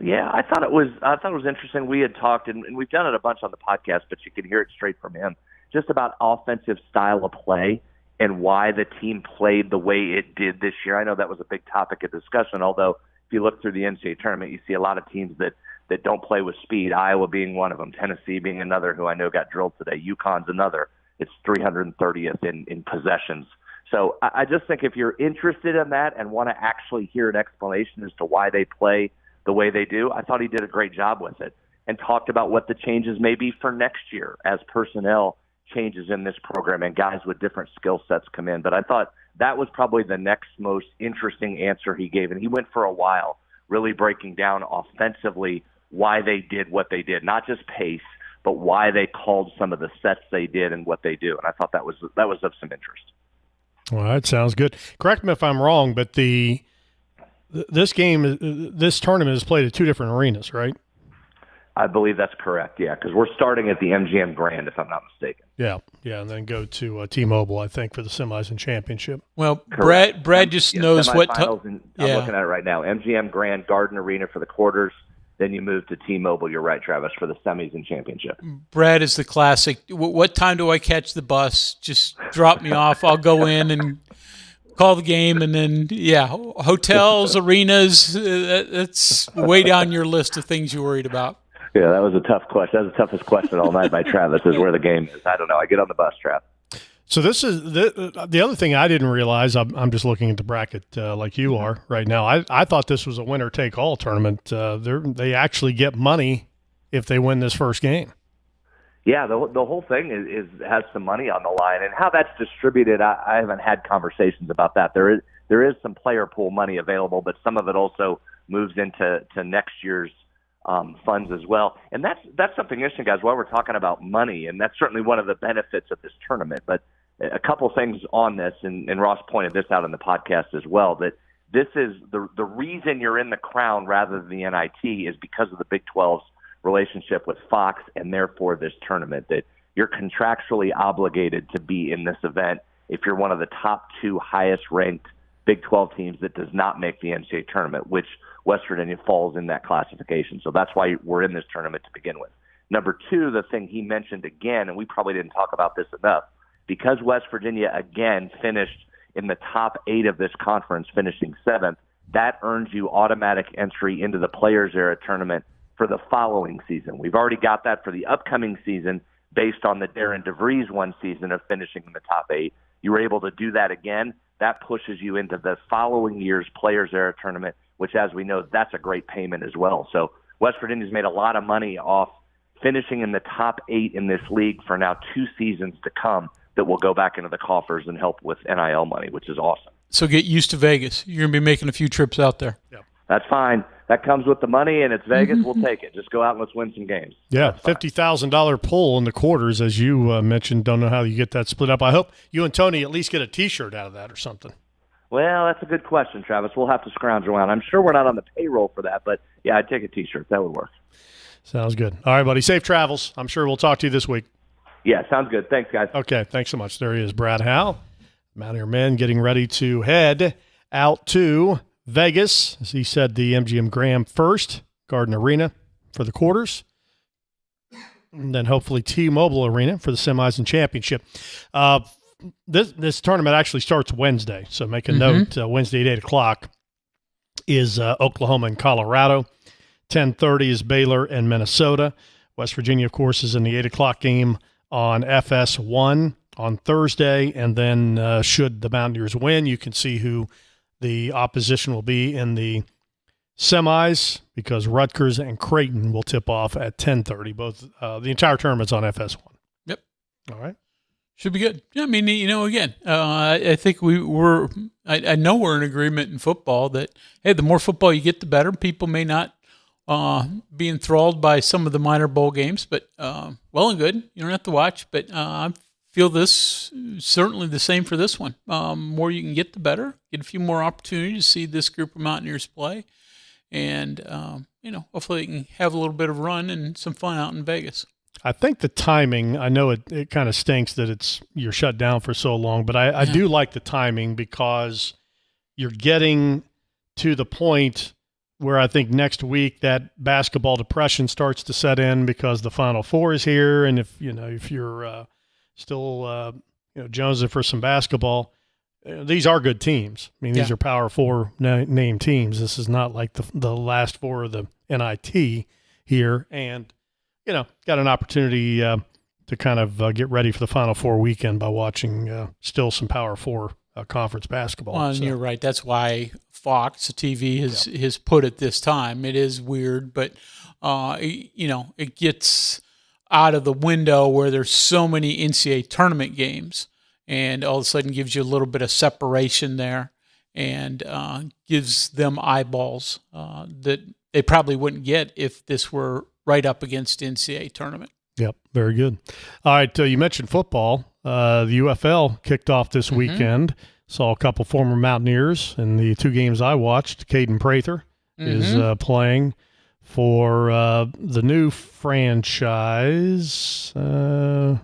Yeah, I thought it was interesting. We had talked, and we've done it a bunch on the podcast, but you could hear it straight from him, just about offensive style of play. and why the team played the way it did this year. I know that was a big topic of discussion, although if you look through the NCAA tournament, you see a lot of teams that don't play with speed, Iowa being one of them, Tennessee being another who I know got drilled today, UConn's another. It's 330th in possessions. So I just think if you're interested in that and want to actually hear an explanation as to why they play the way they do, I thought he did a great job with it and talked about what the changes may be for next year as personnel changes in this program and guys with different skill sets come in. But I thought that was probably the next most interesting answer he gave. And he went for a while really breaking down offensively why they did what they did, not just pace, but why they called some of the sets they did and what they do. And I thought that was of some interest. Well, that sounds good. Correct me if I'm wrong, but this tournament is played at two different arenas, right? I believe that's correct, yeah, because we're starting at the MGM Grand, if I'm not mistaken. Yeah, and then go to T-Mobile, I think, for the semis and championship. Well, Correct. Brad just knows what. I'm looking at it right now. MGM Grand, Garden Arena for the quarters. Then you move to T-Mobile. You're right, Travis, for the semis and championship. Brad is the classic. What time do I catch the bus? Just drop me off. I'll go in and call the game, and then hotels, arenas. That's way down your list of things you're worried about. Yeah, that was a tough question. That was the toughest question all night by Travis, is where the game is. I don't know. I get on the bus, Trav. So this is the other thing I didn't realize. I'm just looking at the bracket like you are right now. I thought this was a winner-take-all tournament. They actually get money if they win this first game. Yeah, the whole thing has some money on the line, and how that's distributed, I haven't had conversations about that. There is some player pool money available, but some of it also moves into next year's funds as well. And that's something interesting, guys, while we're talking about money, and that's certainly one of the benefits of this tournament. But a couple things on this, and Ross pointed this out in the podcast as well, that this is the reason you're in the crown rather than the NIT is because of the Big 12's relationship with Fox, and therefore this tournament, that you're contractually obligated to be in this event if you're one of the top two highest ranked Big 12 teams that does not make the NCAA tournament, which West Virginia falls in that classification. So that's why we're in this tournament to begin with. Number two, the thing he mentioned again, and we probably didn't talk about this enough, because West Virginia again finished in the top 8 of this conference, finishing 7th, that earns you automatic entry into the Players Era tournament for the following season. We've already got that for the upcoming season based on the Darren DeVries one season of finishing in the top 8. You were able to do that again. That pushes you into the following year's Players Era tournament, which, as we know, that's a great payment as well. So West Virginia's made a lot of money off finishing in the top 8 in this league for now 2 seasons to come that will go back into the coffers and help with NIL money, which is awesome. So get used to Vegas. You're going to be making a few trips out there. Yep. That's fine. That comes with the money, and it's Vegas. We'll take it. Just go out and let's win some games. Yeah, $50,000 pull in the quarters, as you mentioned. Don't know how you get that split up. I hope you and Tony at least get a T-shirt out of that or something. Well, that's a good question, Travis. We'll have to scrounge around. I'm sure we're not on the payroll for that, but, yeah, I'd take a T-shirt. That would work. Sounds good. All right, buddy. Safe travels. I'm sure we'll talk to you this week. Yeah, sounds good. Thanks, guys. Okay, thanks so much. There he is, Brad Howe. Mountaineer men getting ready to head out to Vegas. As he said, the MGM Grand first, Garden Arena for the quarters, and then hopefully T-Mobile Arena for the semis and championship. This tournament actually starts Wednesday, so make a note. Wednesday at 8 o'clock is Oklahoma and Colorado. 10:30 is Baylor and Minnesota. West Virginia, of course, is in the 8 o'clock game on FS1 on Thursday, and then should the Mountaineers win, you can see who the opposition will be in the semis, because Rutgers and Creighton will tip off at 10:30. Both the entire tournament's on FS1. Yep. All right. Should be good. Yeah, I mean, again, I think I know we're in agreement in football that, hey, the more football you get, the better. People may not be enthralled by some of the minor bowl games, but well and good. You don't have to watch, but I feel this certainly the same for this one. More you can get, the better. Get a few more opportunities to see this group of Mountaineers play, and hopefully they can have a little bit of run and some fun out in Vegas. I think the timing, I know it kind of stinks that you're shut down for so long, but I do like the timing, because you're getting to the point where I think next week that basketball depression starts to set in, because the Final Four is here, and if you're still Jonesing for some basketball. These are good teams. I mean, these are Power 4 name teams. This is not like the last four of the NIT here. And, got an opportunity to kind of get ready for the Final Four weekend by watching still some Power 4 conference basketball. Well, and you're right. That's why Fox TV has put it this time. It is weird, but, it gets out of the window where there's so many NCAA tournament games, and all of a sudden gives you a little bit of separation there, and gives them eyeballs that they probably wouldn't get if this were right up against NCAA tournament. Yep, very good. All right, you mentioned football. The UFL kicked off this weekend. Saw a couple former Mountaineers in the two games I watched. Caden Prather is playing for the new franchise. Now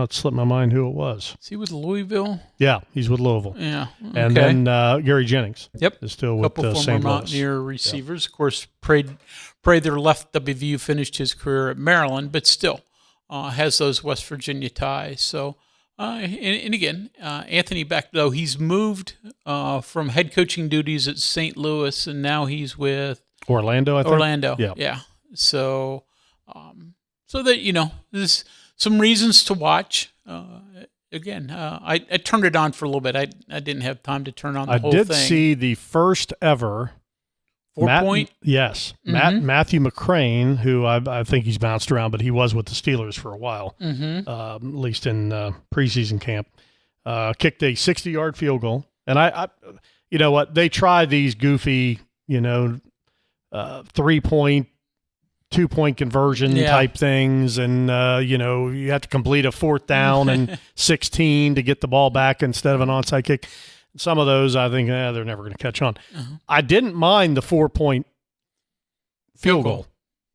it slipped my mind who it was. Is he with Louisville? Yeah, he's with Louisville. Yeah. Okay. And then Gary Jennings. Yep. Is still with St. Louis. Couple former Mountaineer receivers. Yep. Of course, Prather left WVU, finished his career at Maryland, but still has those West Virginia ties. So, and again, Anthony Beck, though, he's moved from head coaching duties at St. Louis, and now he's with Orlando, I think. Orlando, yeah. Yeah. So, so that, there's some reasons to watch. Again, I turned it on for a little bit. I didn't have time to turn on the whole thing. I did see the first ever 4-point? Yes. Matthew McCrane, who I think he's bounced around, but he was with the Steelers for a while, at least in preseason camp, kicked a 60-yard field goal. And I you know what, they try these goofy, 3-point, 2-point conversion type things, and you have to complete a 4th down and 16 to get the ball back instead of an onside kick. Some of those I think they're never going to catch on. I didn't mind the 4-point field goal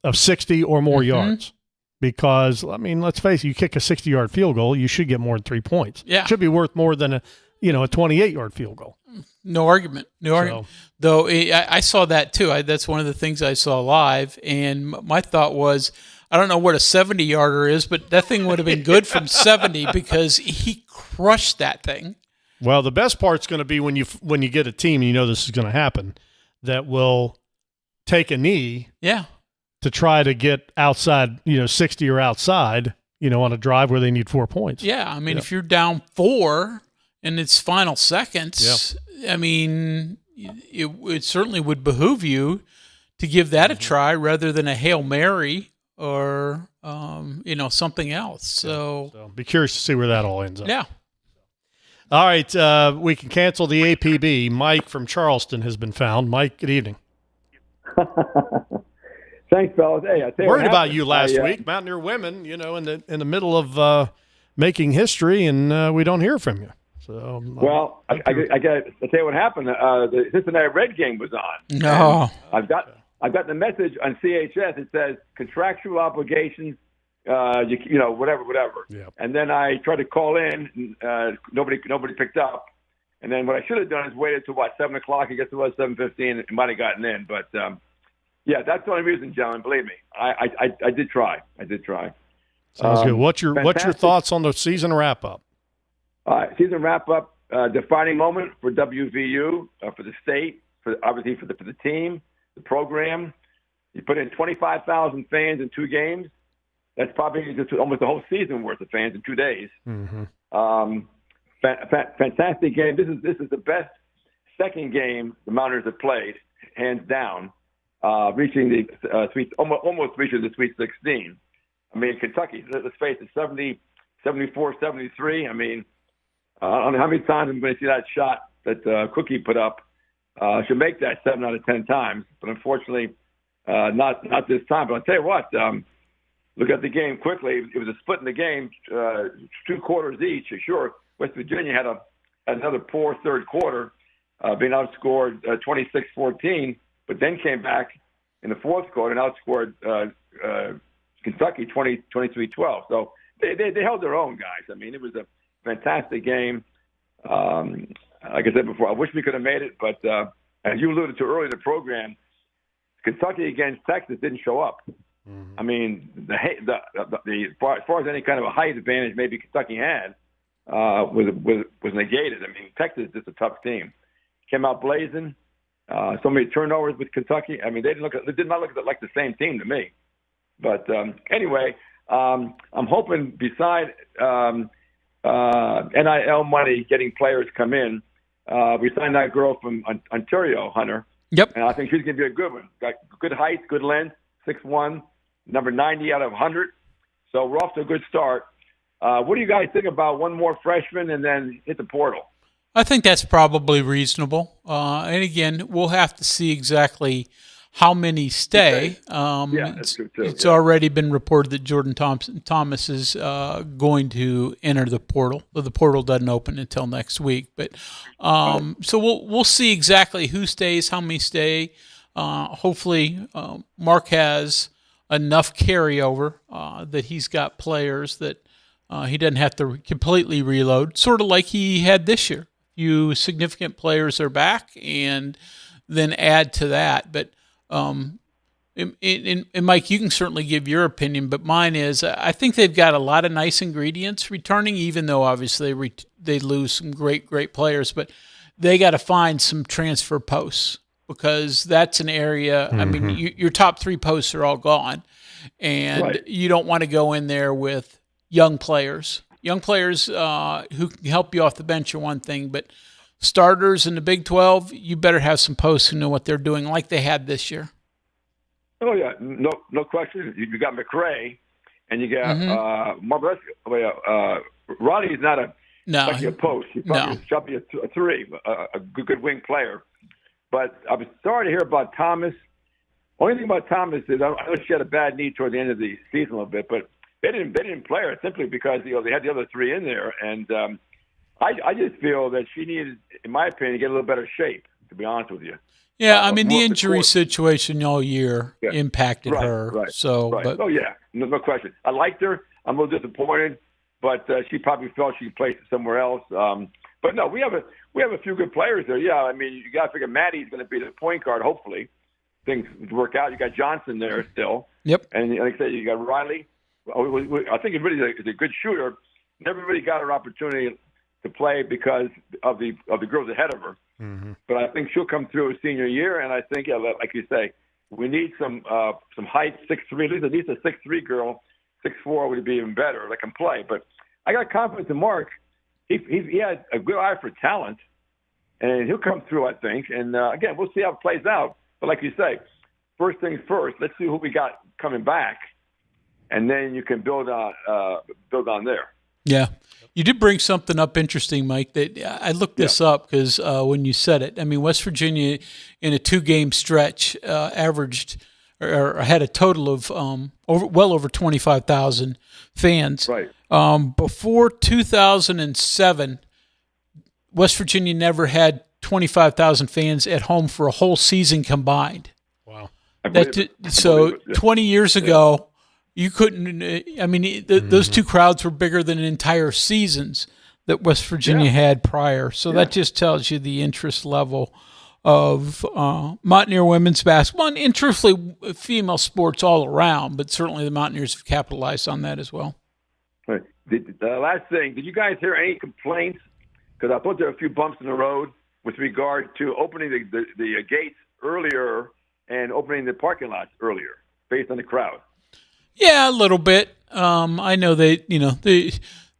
of 60 or more yards, because let's face it, you kick a 60-yard field goal, you should get more than 3 points. Yeah, it should be worth more than a 28-yard field goal. No argument. Though I saw that too. That's one of the things I saw live, and my thought was, I don't know what a 70-yarder is, but that thing would have been good from 70 because he crushed that thing. Well, the best part's going to be when you get a team, and this is going to happen, that will take a knee, to try to get outside, 60 or outside, on a drive where they need 4 points. Yeah, if you're down 4 and it's final seconds, it certainly would behoove you to give that a try rather than a Hail Mary or something else. So be curious to see where that all ends up. Yeah. All right, we can cancel the APB. Mike from Charleston has been found. Mike, good evening. Thanks, fellas. Hey, I tell you, worried about you last week, Mountaineer women. In the middle of making history, and we don't hear from you. So I got to tell you what happened. The Cincinnati Red game was on. No, I've got the message on CHS. It says contractual obligations. Whatever. Yeah. And then I tried to call in. Nobody picked up. And then what I should have done is waited till 7 o'clock. I guess it was 7:15. It might have gotten in, but that's the only reason, gentlemen. Believe me, I did try. Sounds good. What's your thoughts on the season wrap up? Season wrap up. Defining moment for WVU, for the state, obviously for the team, the program. You put in 25,000 fans in 2 games. That's probably just almost the whole season worth of fans in 2 days. Fantastic game. This is the best second game the Mountaineers have played, hands down, reaching the almost reaching the Sweet 16. Kentucky, let's face it, 70, 74, 73. I don't know how many times I'm going to see that shot that Cookie put up. Should make that 7 out of 10 times, but unfortunately, not this time. But I'll tell you what. Look at the game quickly. It was a split in the game, 2 quarters each. Sure, West Virginia had another poor third quarter, being outscored 26-14, but then came back in the fourth quarter and outscored Kentucky 23-12. So they held their own, guys. It was a fantastic game. Like I said before, I wish we could have made it, but as you alluded to earlier in the program, Kentucky against Texas didn't show up. As far as any kind of a height advantage maybe Kentucky had, was negated. I mean, Texas is just a tough team. Came out blazing. So many turnovers with Kentucky. I mean, they did not look like the same team to me. But anyway, I'm hoping beside NIL money getting players come in, we signed that girl from Ontario, Hunter. Yep. And I think she's going to be a good one. Got good height, good length, 6'1", number 90 out of 100. So we're off to a good start. What do you guys think about one more freshman and then hit the portal? I think that's probably reasonable. And again, we'll have to see exactly how many stay. That's true too. It's already been reported that Jordan Thomas is going to enter the portal. The portal doesn't open until next week, but so we'll see exactly who stays, how many stay. Hopefully, Mark has enough carryover that he's got players that he doesn't have to completely reload, sort of like he had this year. Few significant players are back, and then add to that. But and Mike, you can certainly give your opinion, but mine is I think they've got a lot of nice ingredients returning, even though obviously they lose some great players. But they got to find some transfer posts because that's an area. I mean, your top 3 posts are all gone, and you don't want to go in there with young players. Young players who can help you off the bench are one thing, but starters in the Big 12, you better have some posts who know what they're doing, like they had this year. Oh yeah, no question. You got McRae, and you got Roddy's not a post. He's probably a 3, a good wing player. But I was sorry to hear about Thomas. Only thing about Thomas is I know she had a bad knee toward the end of the season a little bit, but they didn't play her simply because they had the other 3 in there, and I just feel that she needed, in my opinion, to get a little better shape. To be honest with you. Yeah, I mean the injury situation all year impacted her. Right. So, right. But, no question. I liked her. I'm a little disappointed, but she probably felt she could play somewhere else. But no, we have a few good players there. Yeah, I mean you got to figure Maddie's going to be the point guard. Hopefully, things work out. You got Johnson there still. Yep. And like I said, you got Riley. I think he really is a good shooter. Never really got her opportunity to play because of the girls ahead of her. Mm-hmm. But I think she'll come through her senior year, and I think, like you say, we need some height, 6'3", at least a 6'3" girl. 6'4" would be even better that can play. But I got confidence in Mark. He had a good eye for talent, and he'll come through, I think. And again, we'll see how it plays out. But like you say, first things first. Let's see who we got coming back, and then you can build on there. Yeah. You did bring something up interesting, Mike, that I looked this up because when you said it, I mean, West Virginia in a 2-game stretch averaged or had a total of well over 25,000 fans. Right. Before 2007, West Virginia never had 25,000 fans at home for a whole season combined. Wow. 20 years ago, you couldn't. I mean, those 2 crowds were bigger than entire seasons that West Virginia had prior. So that just tells you the interest level of Mountaineer women's basketball and truthfully female sports all around. But certainly the Mountaineers have capitalized on that as well. Right. The last thing, did you guys hear any complaints? Because I thought there were a few bumps in the road with regard to opening the gates earlier and opening the parking lots earlier based on the crowd. Yeah, a little bit. I know the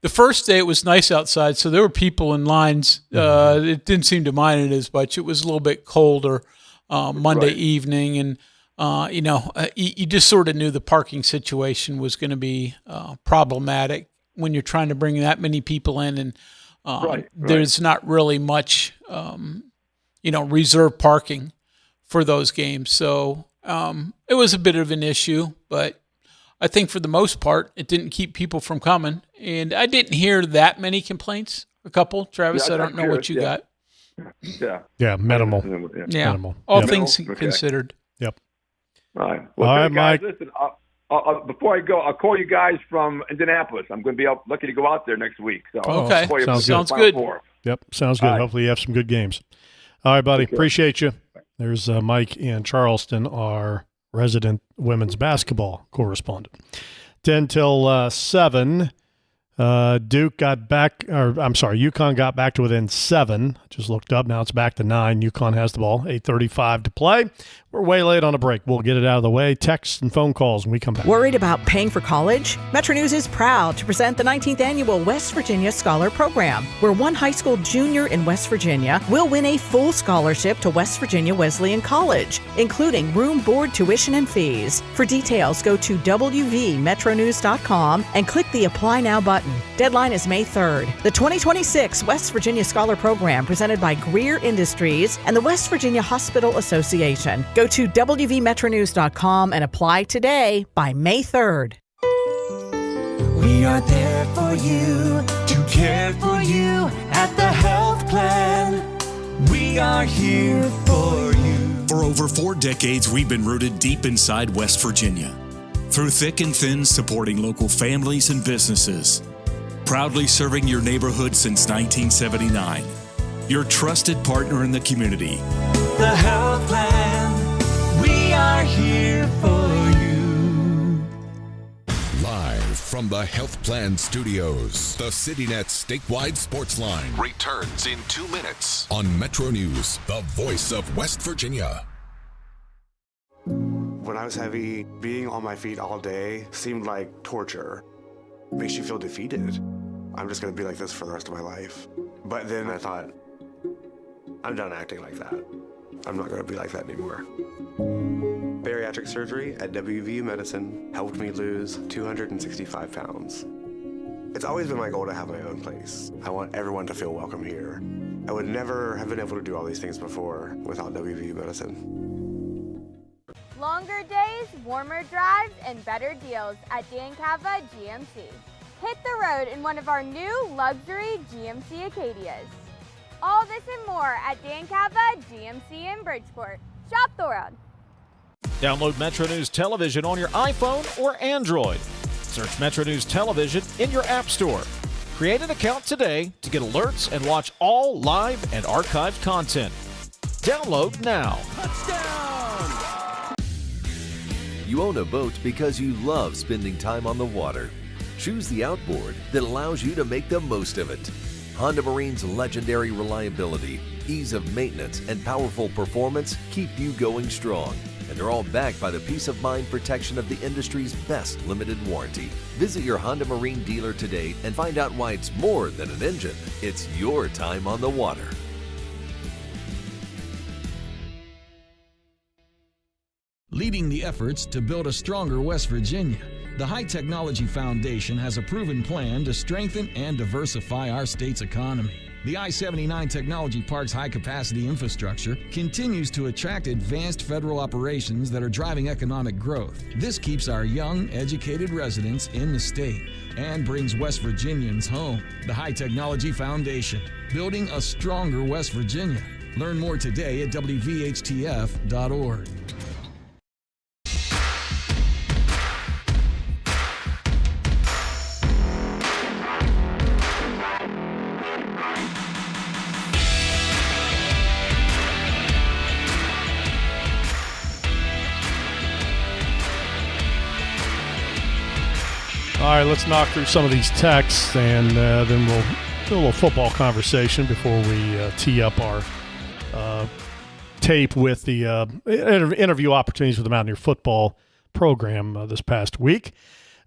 first day it was nice outside, so there were people in lines. It didn't seem to mind it as much. It was a little bit colder Monday evening, and you just sort of knew the parking situation was going to be problematic when you're trying to bring that many people in, and there's not really much reserved parking for those games. So it was a bit of an issue, but I think for the most part, it didn't keep people from coming. And I didn't hear that many complaints. A couple, Travis, I don't know what you got. Yeah, minimal. Minimal. All things considered. Yep. All right. Well, all right, guys, Mike. Listen, before I go, I'll call you guys from Indianapolis. I'm going to be lucky to go out there next week. So okay. Sounds good. Yep, sounds good. Hopefully you have some good games. All right, buddy. Appreciate you. There's Mike in Charleston, our resident women's basketball correspondent. 10 till 7. UConn got back to within 7. Just looked up. Now it's back to 9. UConn has the ball. 8:35 to play. We're way late on a break. We'll get it out of the way. Texts and phone calls when we come back. Worried about paying for college? Metro News is proud to present the 19th Annual West Virginia Scholar Program, where one high school junior in West Virginia will win a full scholarship to West Virginia Wesleyan College, including room, board, tuition, and fees. For details, go to wvmetronews.com and click the Apply Now button. Deadline is May 3rd. The 2026 West Virginia Scholar Program, presented by Greer Industries and the West Virginia Hospital Association. Go to wvmetronews.com and apply today by May 3rd. We are there for you, to care for you at the health plan. We are here for you. For over 4 decades, we've been rooted deep inside West Virginia. Through thick and thin, supporting local families and businesses. Proudly serving your neighborhood since 1979. Your trusted partner in the community. The health plan. We are here for you. Live from the Health Plan Studios, the CityNet statewide Sportsline returns in 2 minutes on Metro News, the voice of West Virginia. When I was heavy, being on my feet all day seemed like torture. It makes you feel defeated. I'm just going to be like this for the rest of my life. But then I thought, I'm done acting like that. I'm not going to be like that anymore. Bariatric surgery at WVU Medicine helped me lose 265 pounds. It's always been my goal to have my own place. I want everyone to feel welcome here. I would never have been able to do all these things before without WVU Medicine. Longer days, warmer drives, and better deals at Dan Cava GMC. Hit the road in one of our new luxury GMC Acadias. All this and more at Dan Cava GMC in Bridgeport. Shop the world. Download Metro News Television on your iPhone or Android. Search Metro News Television in your app store. Create an account today to get alerts and watch all live and archived content. Download now. Touchdown! You own a boat because you love spending time on the water. Choose the outboard that allows you to make the most of it. Honda Marine's legendary reliability, ease of maintenance, and powerful performance keep you going strong. And they're all backed by the peace of mind protection of the industry's best limited warranty. Visit your Honda Marine dealer today and find out why it's more than an engine. It's your time on the water. Leading the efforts to build a stronger West Virginia, the High Technology Foundation has a proven plan to strengthen and diversify our state's economy. The I-79 Technology Park's high-capacity infrastructure continues to attract advanced federal operations that are driving economic growth. This keeps our young, educated residents in the state and brings West Virginians home. The High Technology Foundation, building a stronger West Virginia. Learn more today at WVHTF.org. All right, let's knock through some of these texts, and then we'll do a little football conversation before we tee up our tape with the interview opportunities with the Mountaineer football program this past week.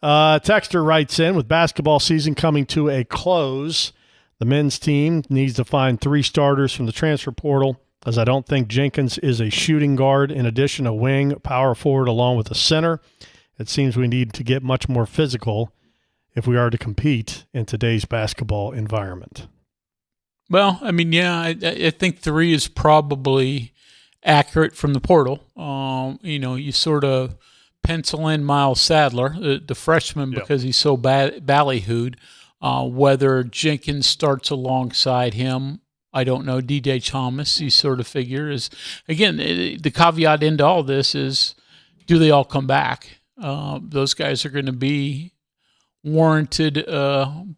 Texter writes in, with basketball season coming to a close, the men's team needs to find 3 starters from the transfer portal, as I don't think Jenkins is a shooting guard. In addition, a wing, power forward, along with a center. It seems we need to get much more physical if we are to compete in today's basketball environment. Well, I mean, yeah, I think 3 is probably accurate from the portal. You sort of pencil in Miles Sadler, the freshman, because he's so ballyhooed. Whether Jenkins starts alongside him, I don't know. DJ Thomas, you sort of figure is, again, the caveat into all this is, do they all come back? Those guys are going to be warranted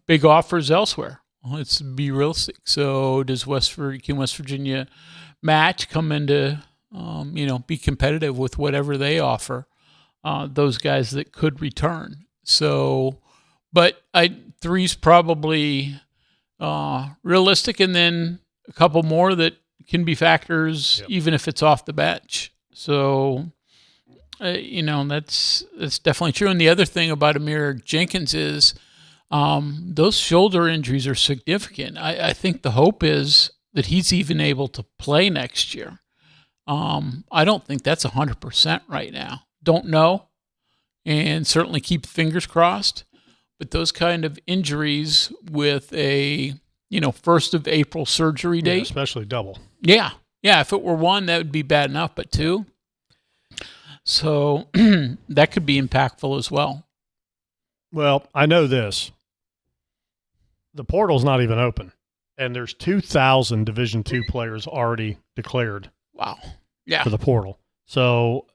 big offers elsewhere. Let's be realistic. So can West Virginia match, come into, be competitive with whatever they offer, those guys that could return? So But three's probably realistic, and then a couple more that can be factors, even if it's off the bench. So, that's definitely true. And the other thing about Amir Jenkins is those shoulder injuries are significant. I think the hope is that he's even able to play next year. I don't think that's 100% right now. Don't know, and certainly keep fingers crossed. But those kind of injuries with a 1st of April surgery date, especially double. Yeah. If it were one, that would be bad enough, but two, so that could be impactful as well. Well, I know this. The portal's not even open, and there's 2,000 Division II players already declared. Wow. Yeah. For the portal. So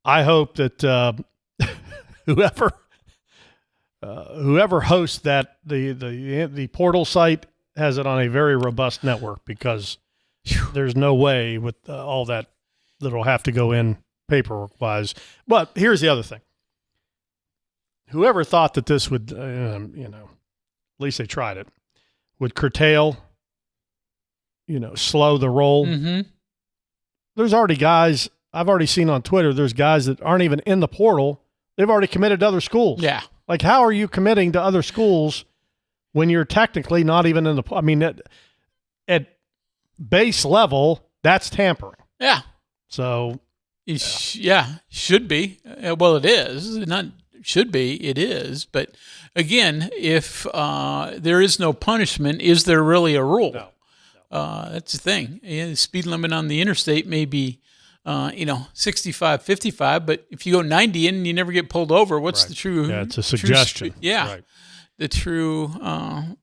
I hope that whoever hosts that the portal site has it on a very robust network, because there's no way with all that'll have to go in paperwork wise. But here's the other thing. Whoever thought that this would, at least they tried it, would curtail, slow the roll. Mm-hmm. There's already guys I've already seen on Twitter. There's guys that aren't even in the portal. They've already committed to other schools. Yeah. Like, how are you committing to other schools when you're technically not even in the? I mean, at base level, that's tampering. Yeah. So. Should be. Well, it is. Not should be. It is. But again, if there is no punishment, is there really a rule? No. That's the thing. The speed limit on the interstate may be, 65, 55, but if you go 90 and you never get pulled over, what's the true? Yeah, it's a suggestion. The true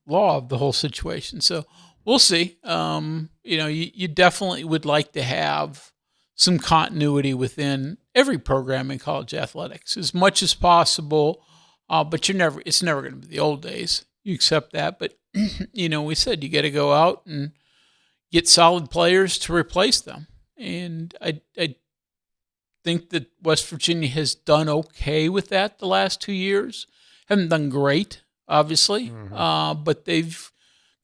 law of the whole situation. So we'll see. You definitely would like to have some continuity within every program in college athletics as much as possible, but it's never going to be the old days. You accept that, but we said you got to go out and get solid players to replace them. And I think that West Virginia has done okay with that the last 2 years. Haven't done great, obviously, but they've,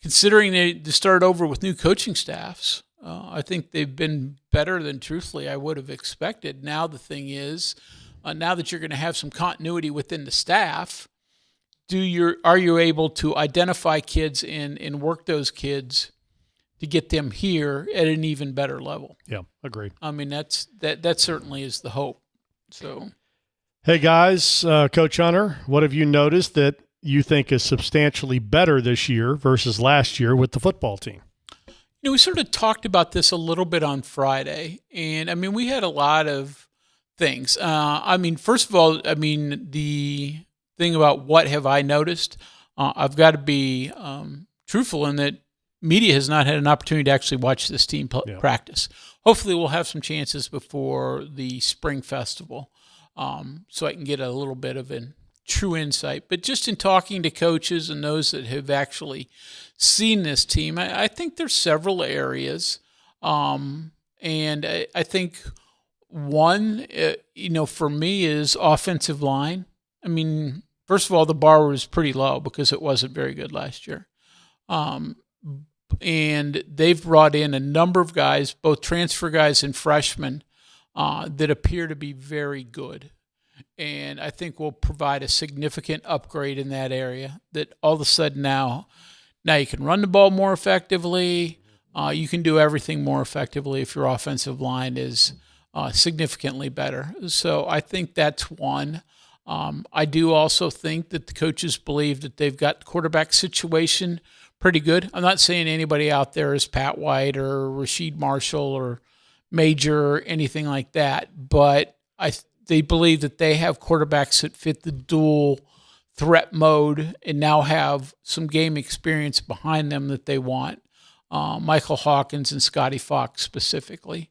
considering they started over with new coaching staffs, I think they've been better than, truthfully, I would have expected. Now the thing is, now that you're going to have some continuity within the staff, are you able to identify kids and work those kids to get them here at an even better level? Yeah, agree. I mean, that certainly is the hope. So, hey guys, Coach Hunter, what have you noticed that you think is substantially better this year versus last year with the football team? We sort of talked about this a little bit on Friday, and I mean, we had a lot of things. First of all, the thing about what have I noticed, I've got to be truthful in that media has not had an opportunity to actually watch this team practice. Hopefully we'll have some chances before the spring festival, so I can get a little bit of a true insight. But just in talking to coaches and those that have actually seen this team, I think there's several areas. And I think one, for me is offensive line. I mean, first of all, the bar was pretty low because it wasn't very good last year. And they've brought in a number of guys, both transfer guys and freshmen, that appear to be very good. And I think will provide a significant upgrade in that area, that all of a sudden now you can run the ball more effectively. You can do everything more effectively if your offensive line is significantly better. So I think that's one. I do also think that the coaches believe that they've got the quarterback situation pretty good. I'm not saying anybody out there is Pat White or Rasheed Marshall or Major or anything like that, but they believe that they have quarterbacks that fit the dual threat mode and now have some game experience behind them that they want. Michael Hawkins and Scotty Fox specifically.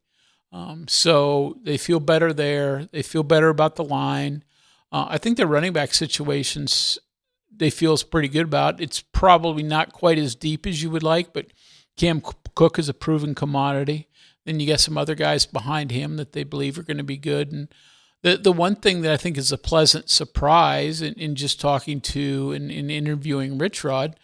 So they feel better there. They feel better about the line. I think their running back situations they feel is pretty good about. It's probably not quite as deep as you would like, but Cam Cook is a proven commodity. Then you got some other guys behind him that they believe are going to be good. And The one thing that I think is a pleasant surprise in just talking to and in interviewing Rich Rod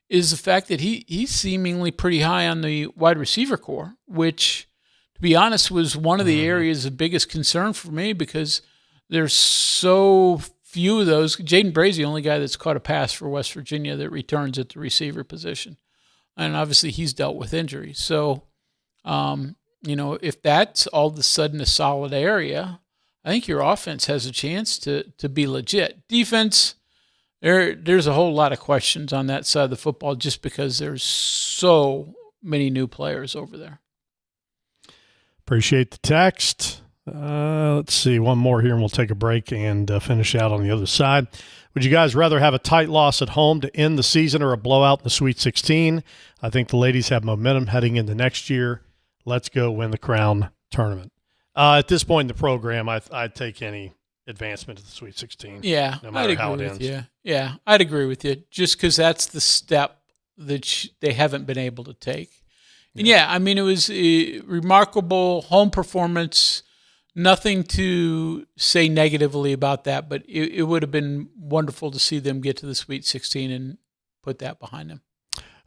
is the fact that he's seemingly pretty high on the wide receiver core, which, to be honest, was one of the areas of biggest concern for me because there's so few of those. Jaden Bray's the only guy that's caught a pass for West Virginia that returns at the receiver position. And obviously he's dealt with injuries. So, if that's all of a sudden a solid area, I think your offense has a chance to be legit. Defense, there's a whole lot of questions on that side of the football just because there's so many new players over there. Appreciate the text. Let's see, one more here and we'll take a break and finish out on the other side. Would you guys rather have a tight loss at home to end the season or a blowout in the Sweet 16? I think the ladies have momentum heading into next year. Let's go win the Crown tournament. At this point in the program, I'd take any advancement to the Sweet 16. Yeah, no matter I'd how agree it with ends. you. Yeah, I'd agree with you. Just because that's the step that they haven't been able to take. And it was a remarkable home performance. Nothing to say negatively about that, but it would have been wonderful to see them get to the Sweet 16 and put that behind them.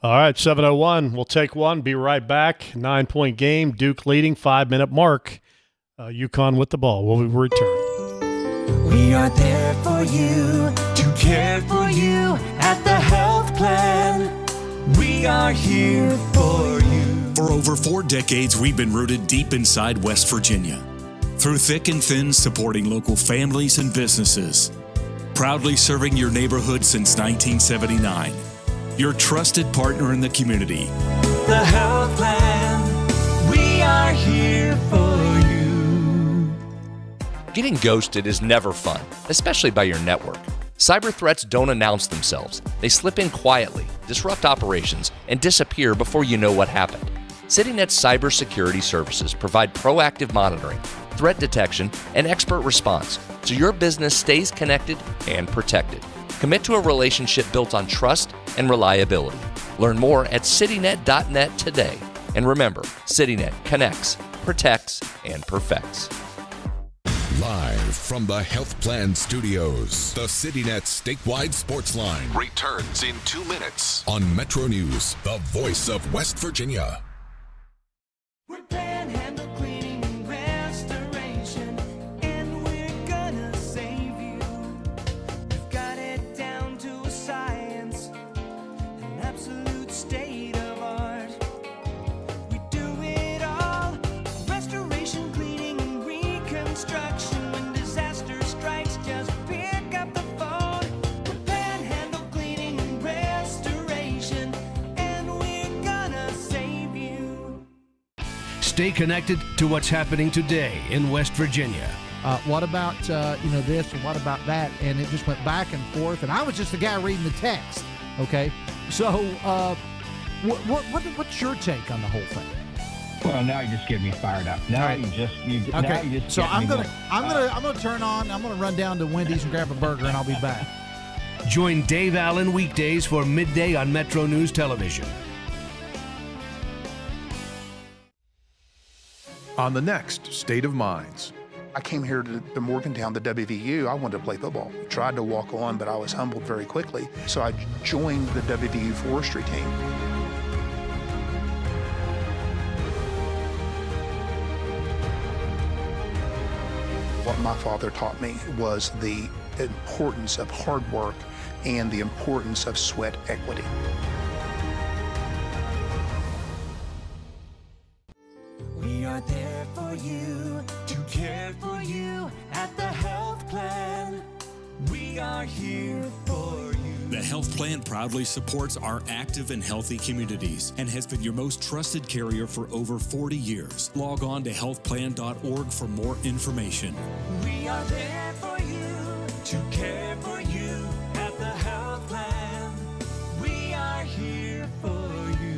All right, 7:01. We'll take one. Be right back. 9-point game. Duke leading. 5-minute mark. UConn with the ball. We'll return. We are there for you, to care for you at the health plan. We are here for you. For over 4 decades, we've been rooted deep inside West Virginia. Through thick and thin, supporting local families and businesses. Proudly serving your neighborhood since 1979. Your trusted partner in the community. The health plan. We are here for you. Getting ghosted is never fun, especially by your network. Cyber threats don't announce themselves. They slip in quietly, disrupt operations, and disappear before you know what happened. CityNet's cybersecurity services provide proactive monitoring, threat detection, and expert response, so your business stays connected and protected. Commit to a relationship built on trust and reliability. Learn more at citynet.net today. And remember, CityNet connects, protects, and perfects. Live from the Health Plan Studios, the CityNet statewide Sportsline returns in 2 minutes on Metro News, the voice of West Virginia. We're Panhandle Cleaning and Restoration, and we're gonna save you. We've got it down to a science, an absolute state of art. We do it all, restoration, cleaning, and reconstruction. When disaster strikes, just pick up the phone. We're Panhandle Cleaning and Restoration, and we're gonna save you. Stay connected to what's happening today in West Virginia. What about this, or what about that? And it just went back and forth, and I was just the guy reading the text. Okay, so what's your take on the whole thing? Well, now you just get me fired up. Now Right. you just So get I'm me gonna going. run down to Wendy's and grab a burger, and I'll be back. Join Dave Allen weekdays for midday on Metro News Television. On the next State of Minds. I came here to Morgantown, the WVU. I wanted to play football. Tried to walk on, but I was humbled very quickly. So I joined the WVU forestry team. What my father taught me was the importance of hard work and the importance of sweat equity. We are there for you, to care for you at the health plan. We are here for you. The Health Plan proudly supports our active and healthy communities and has been your most trusted carrier for over 40 years. Log on to healthplan.org for more information. We are there for you, to care for you at the health plan. We are here for you.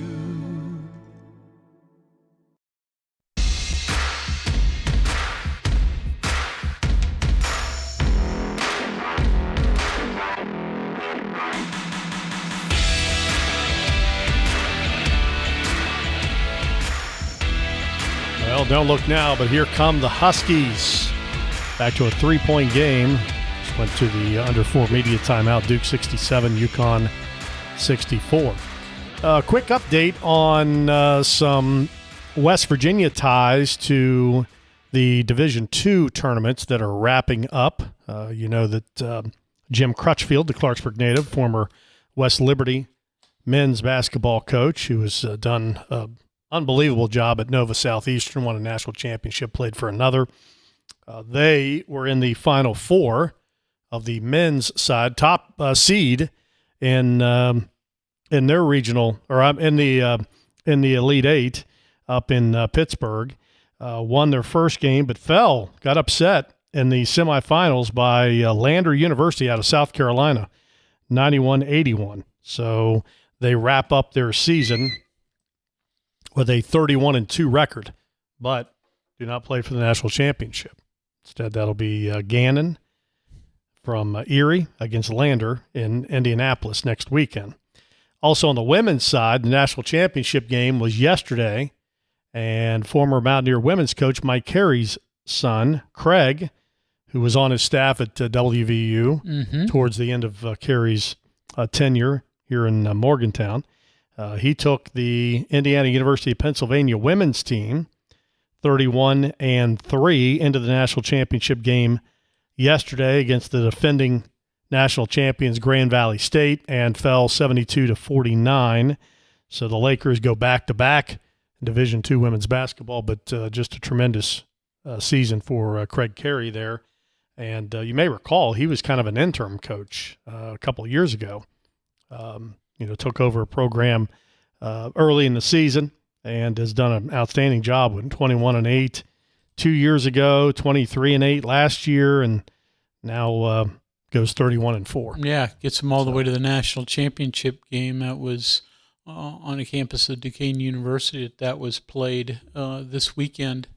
Well, don't look now, but here come the Huskies. Back to a 3-point game. Just went to the under 4 media timeout. Duke 67, UConn 64. Quick update on some West Virginia ties to the Division II tournaments that are wrapping up. You know that Jim Crutchfield, the Clarksburg native, former West Liberty men's basketball coach, who has done an unbelievable job at Nova Southeastern, won a national championship, played for another. They were in the Final Four of the men's side, top seed in their regional, or in the Elite Eight up in Pittsburgh. Won their first game, but got upset in the semifinals by Lander University out of South Carolina, 91-81. So they wrap up their season with a 31-2 record, but do not play for the national championship. Instead, that'll be Gannon from Erie against Lander in Indianapolis next weekend. Also on the women's side, the national championship game was yesterday, and former Mountaineer women's coach Mike Carey's son, Craig, who was on his staff at WVU towards the end of Carey's tenure here in Morgantown. He took the Indiana University of Pennsylvania women's team 31-3 into the national championship game yesterday against the defending national champions Grand Valley State and fell 72-49. So the Lakers go back-to-back in Division II women's basketball, but just a tremendous season for Craig Carey there. And you may recall he was kind of an interim coach a couple of years ago. Took over a program early in the season and has done an outstanding job with 21-8 2 years ago, 23-8 last year, and now goes 31-4. Yeah, gets them all the way to the national championship game. That was on a campus of Duquesne University that was played this weekend.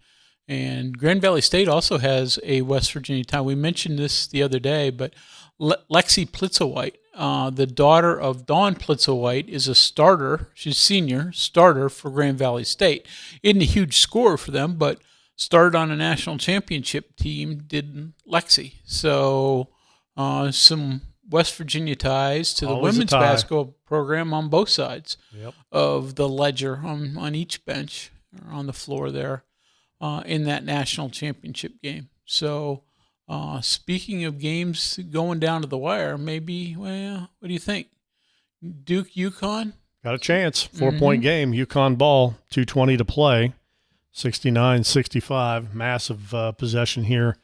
And Grand Valley State also has a West Virginia tie. We mentioned this the other day, but Lexi Plitzowhite, the daughter of Dawn Plitzowhite, is a starter. She's senior starter for Grand Valley State. Isn't a huge score for them, but started on a national championship team, did Lexi. So some West Virginia ties to the women's basketball program on both sides of the ledger on each bench or on the floor there in that national championship game. So speaking of games going down to the wire, maybe, what do you think? Duke, UConn? Got a chance. 4-point game. UConn ball, 2:20 to play. 69-65. Massive possession here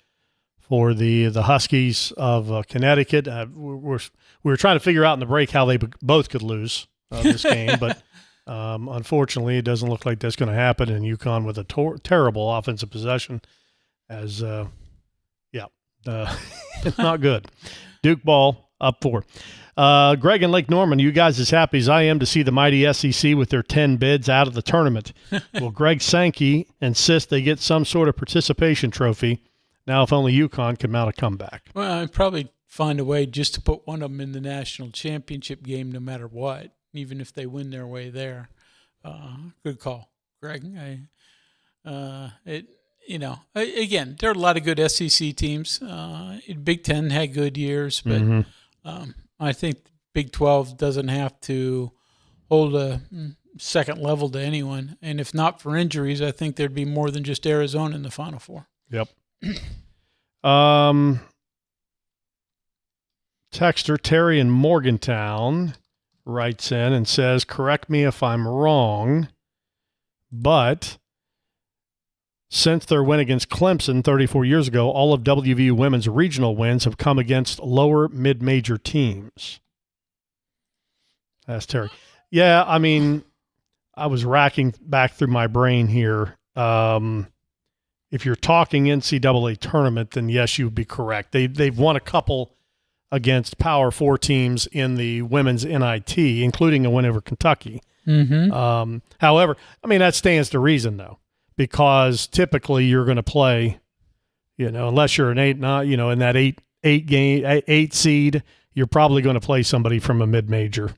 for the Huskies of Connecticut. We were trying to figure out in the break how they both could lose this game, but unfortunately it doesn't look like that's going to happen. And UConn with a terrible offensive possession as it's not good. Duke ball up 4. Greg and Lake Norman, you guys as happy as I am to see the mighty SEC with their 10 bids out of the tournament. Will Greg Sankey insist they get some sort of participation trophy? Now, if only UConn can mount a comeback. Well, I'd probably find a way just to put one of them in the national championship game no matter what, even if they win their way there. Good call, Greg. Again, there are a lot of good SEC teams. Big Ten had good years, but I think Big 12 doesn't have to hold a second level to anyone. And if not for injuries, I think there'd be more than just Arizona in the Final Four. Yep. Texter Terry in Morgantown writes in and says, correct me if I'm wrong, but since their win against Clemson 34 years ago, all of WVU women's regional wins have come against lower mid-major teams. That's Terry. Yeah, I mean, I was racking back through my brain here. If you're talking NCAA tournament, then yes, you would be correct. They've won a couple against Power 4 teams in the women's NIT, including a win over Kentucky. However, I mean, that stands to reason, though, because typically you're going to play, unless you're an 8, in that eight seed, you're probably going to play somebody from a mid-major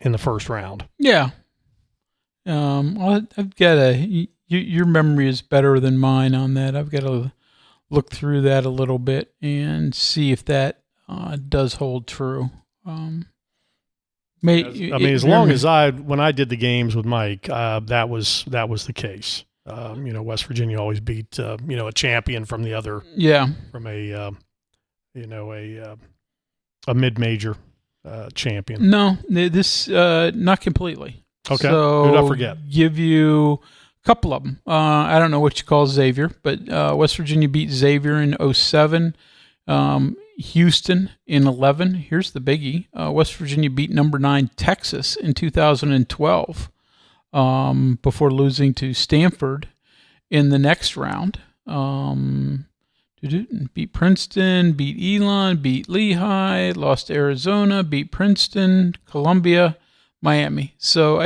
in the first round. Yeah. I've got your memory is better than mine on that. I've got to look through that a little bit and see if that does hold true. As long as when I did the games with Mike, that was the case. West Virginia always beat a champion from the other. Yeah. From a mid-major champion. No, this not completely. Okay. So Who did I forget? Give you a couple of them. I don't know what you call Xavier, but West Virginia beat Xavier in 2007. Houston in 2011. Here's the biggie. West Virginia beat number 9 Texas in 2012 before losing to Stanford in the next round. Beat Princeton, beat Elon, beat Lehigh, lost to Arizona, beat Princeton, Columbia, Miami. So,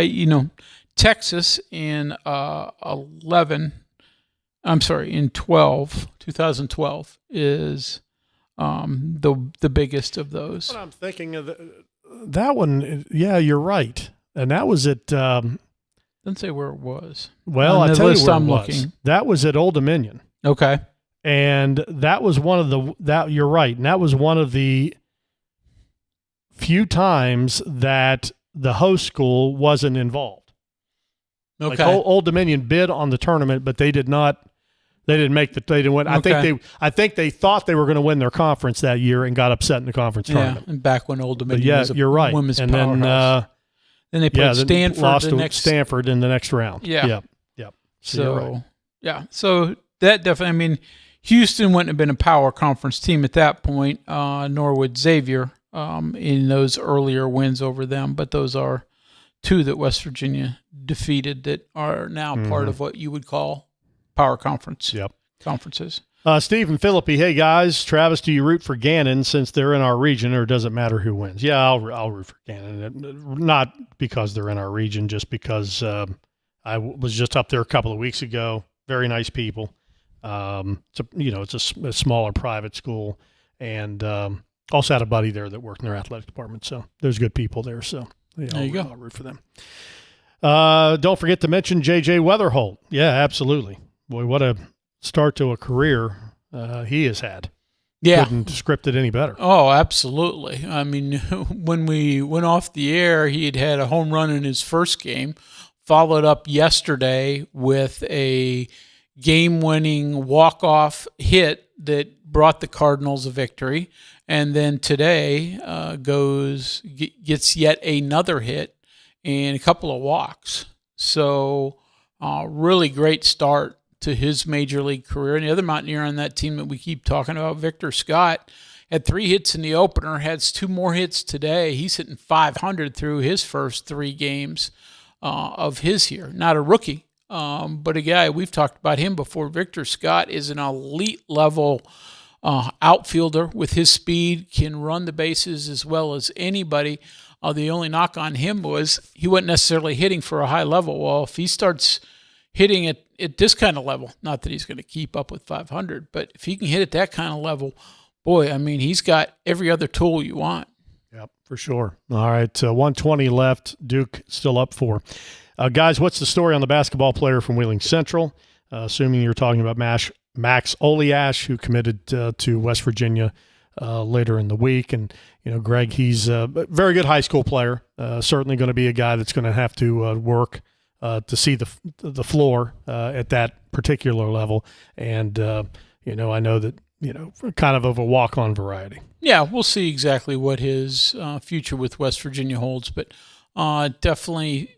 Texas in 2012 is the biggest of those. What I'm thinking of that one, yeah, you're right, and that was at. Doesn't say where it was. Well, I tell you where I'm it was. looking. That was at Old Dominion. Okay, and that was one of you're right, and that was one of the few times that the host school wasn't involved. Okay, like Old Dominion bid on the tournament, but they did not. They didn't make the. They didn't win. Okay. I think they thought they were going to win their conference that year and got upset in the conference tournament. And back when Old Dominion was a you're right. women's and powerhouse. Then they played Stanford. Lost to Stanford in the next round. Yeah. Yep. So So that definitely. Houston wouldn't have been a power conference team at that point, nor would Xavier in those earlier wins over them. But those are two that West Virginia defeated that are now part of what you would call power conference. Yep. Conferences. Stephen Philippi, hey guys, Travis, do you root for Gannon since they're in our region, or does it matter who wins? Yeah, I'll root for Gannon. Not because they're in our region, just because I was just up there a couple of weeks ago. Very nice people. It's a smaller private school, and also had a buddy there that worked in their athletic department. So there's good people there. So there you go. I'll root for them. Don't forget to mention JJ Weatherholt. Yeah, absolutely. Boy, what a start to a career he has had. Yeah. Couldn't script it any better. Oh, absolutely. When we went off the air, he had a home run in his first game, followed up yesterday with a game-winning walk-off hit that brought the Cardinals a victory, and then today gets yet another hit and a couple of walks. So really great start to his major league career. And the other Mountaineer on that team that we keep talking about, Victor Scott, had 3 hits in the opener, has 2 more hits today. He's hitting .500 through his first 3 games of his year. Not a rookie, but a guy, we've talked about him before. Victor Scott is an elite level outfielder with his speed, can run the bases as well as anybody. The only knock on him was he wasn't necessarily hitting for a high level. Well, if he starts hitting at this kind of level, not that he's going to keep up with .500, but if he can hit at that kind of level, boy, he's got every other tool you want. Yep, for sure. All right, 120 left. Duke still up 4. Guys, what's the story on the basketball player from Wheeling Central? Assuming you're talking about Max Oliash, who committed to West Virginia later in the week. And, Greg, he's a very good high school player, certainly going to be a guy that's going to have to work to see the floor at that particular level. And, I know that, kind of a walk-on variety. Yeah, we'll see exactly what his future with West Virginia holds. But definitely,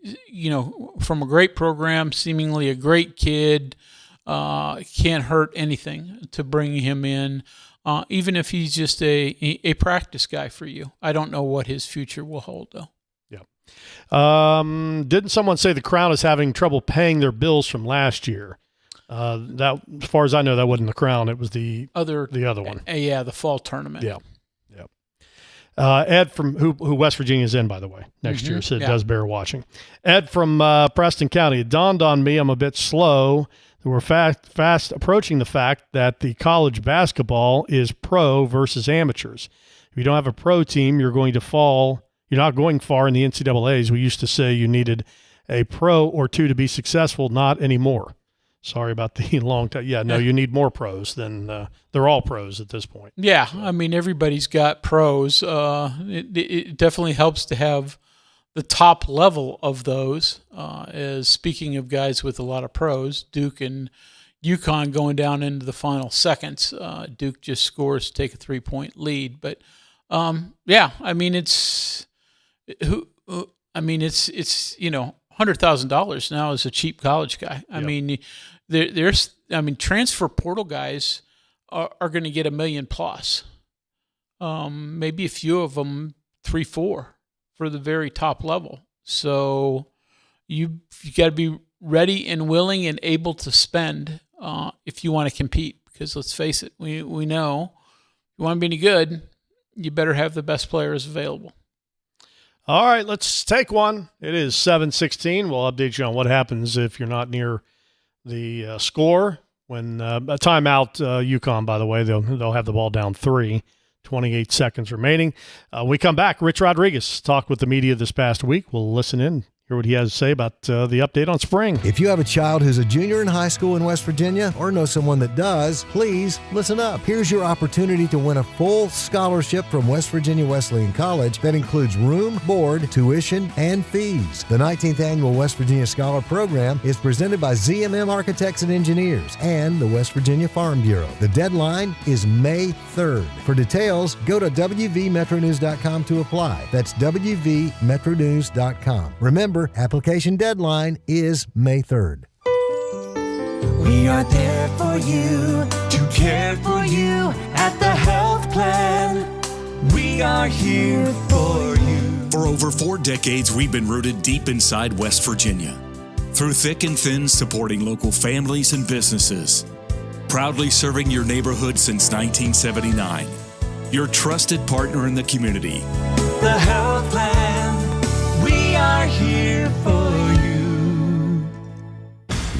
from a great program, seemingly a great kid, can't hurt anything to bring him in. Even if he's just a practice guy for you. I don't know what his future will hold, though. Yeah. Didn't someone say the Crown is having trouble paying their bills from last year? That, as far as I know, that wasn't the Crown. It was the other one. Yeah, the fall tournament. Yeah. Ed from who West Virginia is in, by the way, next year, so it does bear watching. Ed from Preston County. It dawned on me I'm a bit slow. We're fast approaching the fact that the college basketball is pro versus amateurs. If you don't have a pro team, you're going to fall. You're not going far in the NCAAs. We used to say you needed a pro or 2 to be successful. Not anymore. Sorry about the long time. Yeah, no, you need more pros than they're all pros at this point. Yeah, I mean, everybody's got pros. It definitely helps to have the top level of those. As speaking of guys with a lot of pros, Duke and UConn going down into the final seconds. Duke just scores to take a 3-point lead, but yeah, I mean it's $100,000 now is a cheap college guy. I mean, transfer portal guys are going to get $1 million plus. Maybe a few of them 3-4 for the very top level. So you got to be ready and willing and able to spend if you want to compete. Because let's face it, we know if you want to be any good, you better have the best players available. All right, let's take one. It is 7:16. We'll update you on what happens if you're not near the score. When a timeout, UConn, by the way, they'll have the ball down 3, 28 seconds remaining. We come back. Rich Rodriguez talked with the media this past week. We'll listen in, hear what he has to say about the update on spring. If you have a child who's a junior in high school in West Virginia or know someone that does, please listen up. Here's your opportunity to win a full scholarship from West Virginia Wesleyan College that includes room, board, tuition, and fees. The 19th Annual West Virginia Scholar Program is presented by ZMM Architects and Engineers and the West Virginia Farm Bureau. The deadline is May 3rd. For details, go to wvmetronews.com to apply. That's wvmetronews.com. Remember, application deadline is May 3rd. We are there for you, to care for you at the health plan. We are here for you. For over 4 decades, we've been rooted deep inside West Virginia. Through thick and thin, supporting local families and businesses. Proudly serving your neighborhood since 1979. Your trusted partner in the community. The health plan, we are here for you.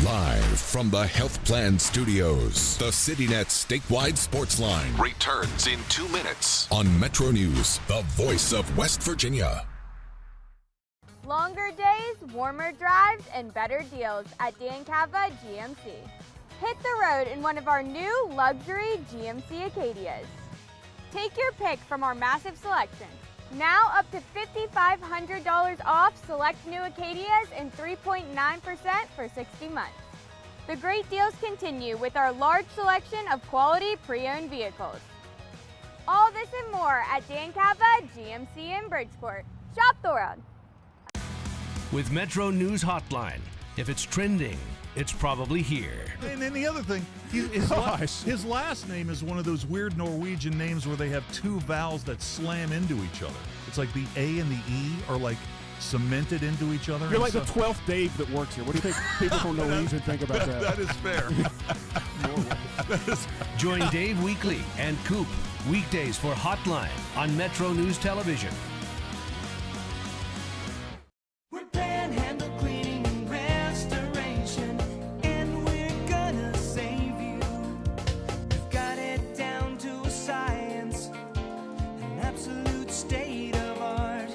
Live from the Health Plan Studios, the CityNet statewide Sportsline returns in 2 minutes on Metro News, the voice of West Virginia. Longer days, warmer drives, and better deals at Dan Cava GMC. Hit the road in one of our new luxury GMC Acadias. Take your pick from our massive selection. Now up to $5,500 off select new Acadias and 3.9% for 60 months. The great deals continue with our large selection of quality pre-owned vehicles. All this and more at Dan Cava GMC in Bridgeport. Shop the world. With Metro News Hotline, if it's trending, it's probably here. And then the other thing, his last name is one of those weird Norwegian names where they have 2 vowels that slam into each other. It's like the A and the E are like cemented into each other. You're like the 12th Dave that works here. What do you think people from Norwegian think about that? That is fair. Join Dave Weekly and Coop weekdays for Hotline on Metro News Television. We're Panhandle Cleaning and Restoration, and we're gonna save you. We've got it down to a science, an absolute state of art.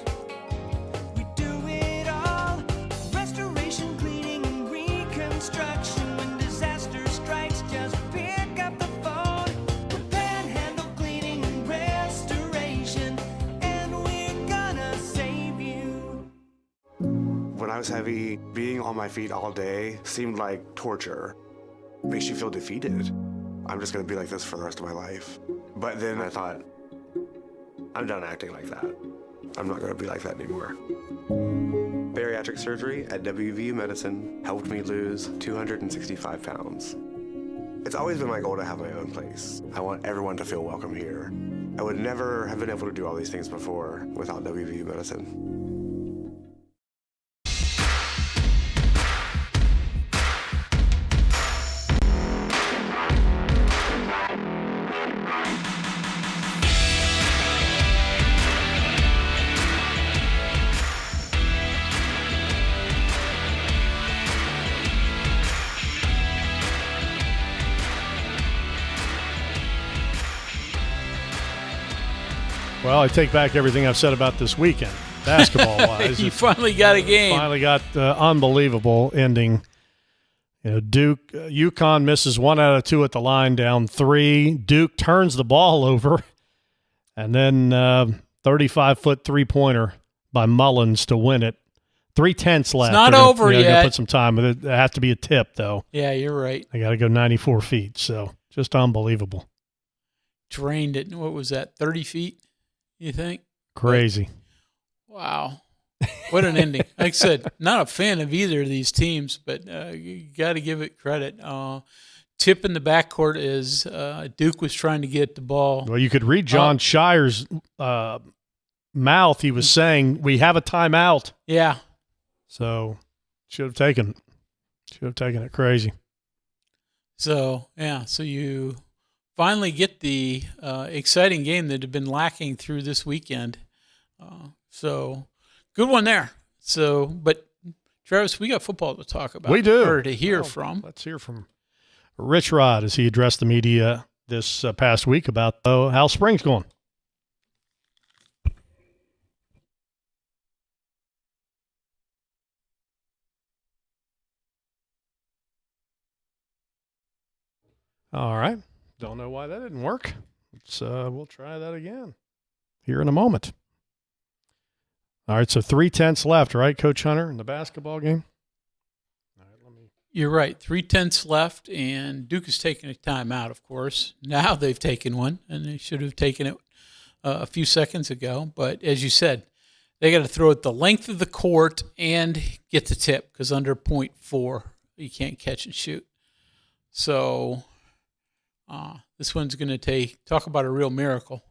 We do it all, restoration, cleaning, and reconstruction. When disaster strikes, just pick up the phone. We're Panhandle Cleaning and Restoration, and we're gonna save you. When I was heavy, being on my feet all day seemed like torture. Makes you feel defeated. I'm just going to be like this for the rest of my life. But then I thought, I'm done acting like that. I'm not going to be like that anymore. Bariatric surgery at WVU Medicine helped me lose 265 pounds. It's always been my goal to have my own place. I want everyone to feel welcome here. I would never have been able to do all these things before without WVU Medicine. Well, I take back everything I've said about this weekend, basketball-wise. You finally got a game. Finally got unbelievable ending Duke, UConn misses 1 out of 2 at the line, down 3. Duke turns the ball over, and then 35-foot three-pointer by Mullins to win it. 3/10 left. It's not over yet. Gotta put some time with it. It has to be a tip, though. Yeah, you're right. They got to go 94 feet, so just unbelievable. Drained it. What was that, 30 feet, you think? Crazy. Wow. What an ending. Like I said, not a fan of either of these teams, but you got to give it credit. Tip in the backcourt is Duke was trying to get the ball. Well, you could read John Shire's mouth. He was saying, we have a timeout. Yeah. So should have taken it. Crazy. So, yeah, so you finally get the exciting game that had been lacking through this weekend. So good one there. So, but Travis, we got football to talk about. We do. Or to hear from. Let's hear from Rich Rod as he addressed the media this past week about how spring's going. All right. Don't know why that didn't work. We'll try that again here in a moment. All right, so 3/10 left, right, Coach Hunter, in the basketball game? You're right. 3/10 left, and Duke is taking a timeout, of course. Now they've taken one, and they should have taken it a few seconds ago. But as you said, they got to throw it the length of the court and get the tip, because under .4, you can't catch and shoot. So this one's going to talk about a real miracle.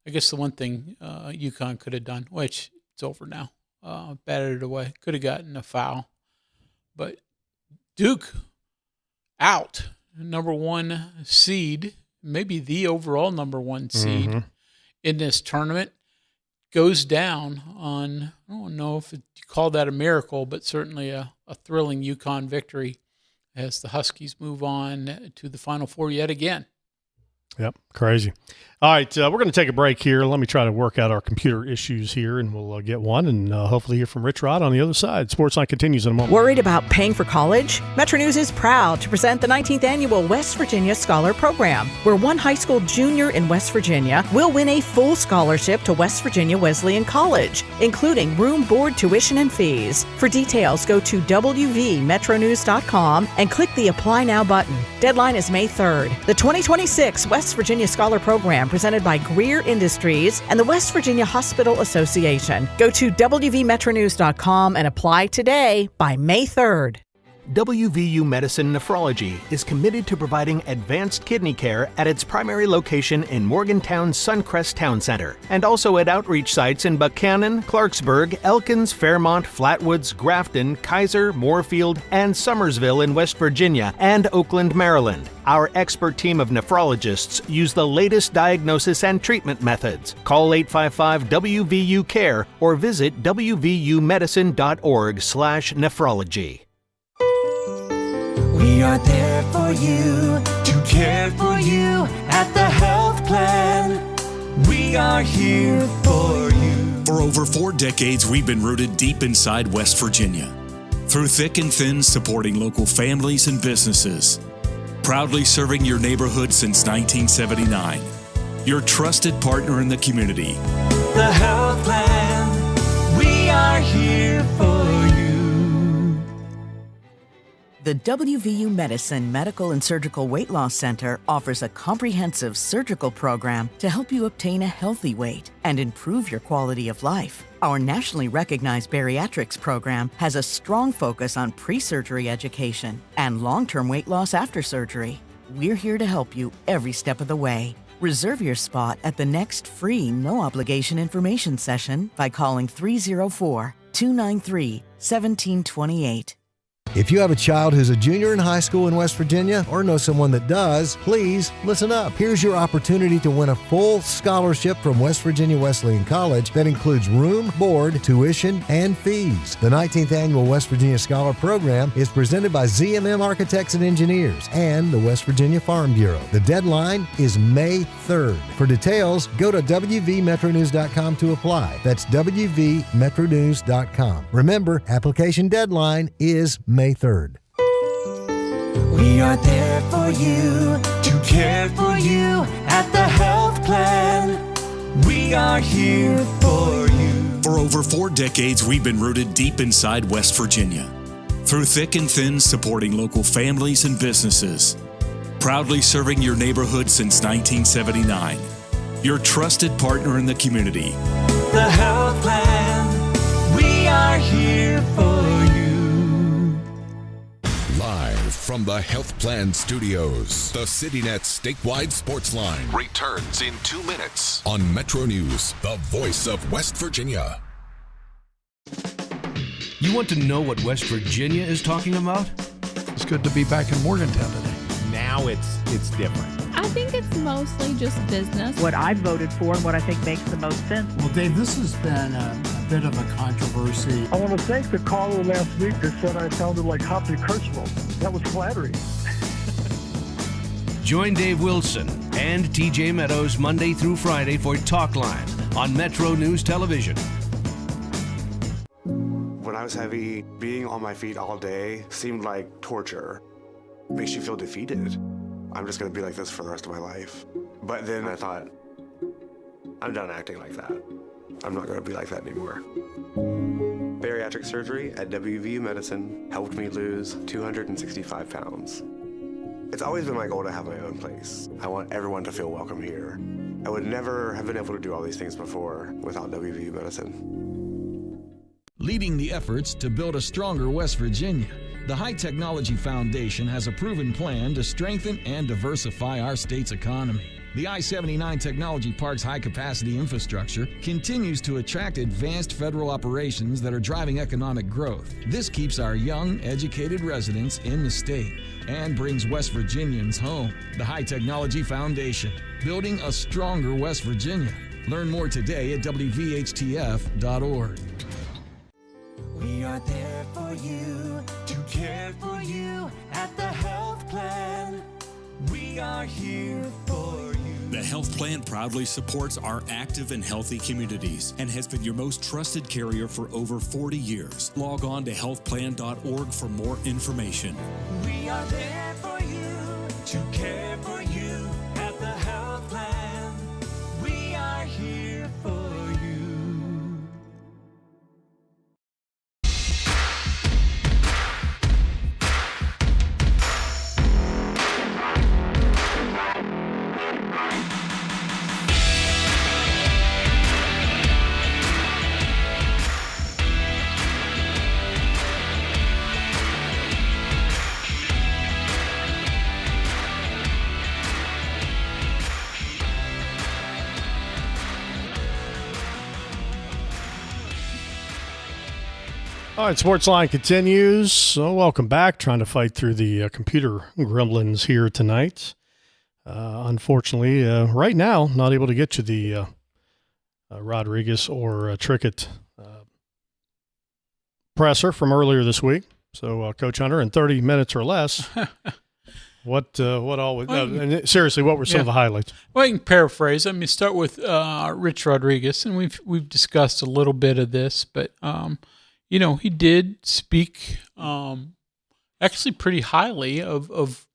I guess the one thing UConn could have done, which it's over now, batted it away, could have gotten a foul. But Duke out, number 1 seed, maybe the overall number 1 seed in this tournament, goes down on, I don't know if you call that a miracle, but certainly a thrilling UConn victory as the Huskies move on to the Final Four yet again. Yep, crazy. All right, we're going to take a break here. Let me try to work out our computer issues here, and we'll get one and hopefully hear from Rich Rod on the other side. Sportsline continues in a moment. Worried about paying for college? Metro News is proud to present the 19th Annual West Virginia Scholar Program, where one high school junior in West Virginia will win a full scholarship to West Virginia Wesleyan College, including room, board, tuition, and fees. For details, go to wvmetronews.com and click the Apply Now button. Deadline is May 3rd. The 2026 West Virginia Scholar Program, presented by Greer Industries and the West Virginia Hospital Association. Go to wvmetronews.com and apply today by May 3rd. WVU Medicine Nephrology is committed to providing advanced kidney care at its primary location in Morgantown's Suncrest Town Center, and also at outreach sites in Buchanan, Clarksburg, Elkins, Fairmont, Flatwoods, Grafton, Kaiser, Moorfield, and Summersville in West Virginia, and Oakland, Maryland. Our expert team of nephrologists use the latest diagnosis and treatment methods. Call 855-WVU-CARE or visit wvumedicine.org/nephrology. We are there for you, to care for you at the health plan. We are here for you. For over 4 decades, we've been rooted deep inside West Virginia. Through thick and thin, supporting local families and businesses. Proudly serving your neighborhood since 1979. Your trusted partner in the community. The health plan. We are here for you. The WVU Medicine Medical and Surgical Weight Loss Center offers a comprehensive surgical program to help you obtain a healthy weight and improve your quality of life. Our nationally recognized bariatrics program has a strong focus on pre-surgery education and long-term weight loss after surgery. We're here to help you every step of the way. Reserve your spot at the next free no-obligation information session by calling 304-293-1728. If you have a child who's a junior in high school in West Virginia or know someone that does, please listen up. Here's your opportunity to win a full scholarship from West Virginia Wesleyan College that includes room, board, tuition, and fees. The 19th Annual West Virginia Scholar Program is presented by ZMM Architects and Engineers and the West Virginia Farm Bureau. The deadline is May 3rd. For details, go to wvmetronews.com to apply. That's wvmetronews.com. Remember, application deadline is May 3rd. We are there for you, to care for you at the health plan. We are here for you. For over 4 decades, we've been rooted deep inside West Virginia. Through thick and thin, supporting local families and businesses. Proudly serving your neighborhood since 1979. Your trusted partner in the community. The health plan. We are here for you. Live from the Health Plan Studios, the CityNet statewide Sportsline returns in 2 minutes on Metro News, the voice of West Virginia. You want to know what West Virginia is talking about? It's good to be back in Morgantown today. Now it's different. I think it's mostly just business. What I voted for and what I think makes the most sense. Well, Dave, this has been a bit of a controversy. I want to thank the caller last week that said I sounded like Hoppy Kercheval. That was flattering. Join Dave Wilson and TJ Meadows Monday through Friday for Talkline on Metro News Television. When I was heavy, being on my feet all day seemed like torture. Makes you feel defeated. I'm just going to be like this for the rest of my life. But then I thought, I'm done acting like that. I'm not going to be like that anymore. Bariatric surgery at WVU Medicine helped me lose 265 pounds. It's always been my goal to have my own place. I want everyone to feel welcome here. I would never have been able to do all these things before without WVU Medicine. Leading the efforts to build a stronger West Virginia, the High Technology Foundation has a proven plan to strengthen and diversify our state's economy. The I-79 Technology Park's high-capacity infrastructure continues to attract advanced federal operations that are driving economic growth. This keeps our young, educated residents in the state and brings West Virginians home. The High Technology Foundation, building a stronger West Virginia. Learn more today at WVHTF.org. We are there for you, to care for you at the health plan. We are here for you. The Health Plan proudly supports our active and healthy communities and has been your most trusted carrier for over 40 years. Log on to healthplan.org for more information. We are there for you, to care for you at the health plan. We are here for you. All right, Sportsline continues. So welcome back. Trying to fight through the computer gremlins here tonight. Unfortunately, right now, not able to get to the Rodriguez or Trickett presser from earlier this week. So, Coach Hunter, in 30 minutes or less, what seriously, what were some of the highlights? Well, you can paraphrase. I mean, start with Rich Rodriguez, and we've discussed a little bit of this, but you know, he did speak actually pretty highly of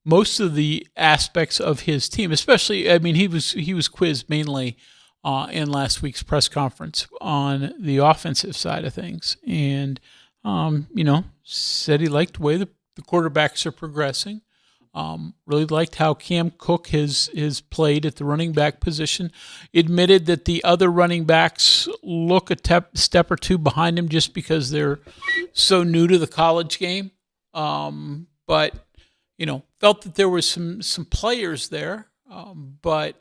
most of the aspects of his team, especially, I mean, he was quizzed mainly in last week's press conference on the offensive side of things. And, you know, said he liked the way the quarterbacks are progressing. Really liked how Cam Cook has played at the running back position. Admitted that the other running backs look a step or two behind him just because they're so new to the college game. But, you know, felt that there was some players there. But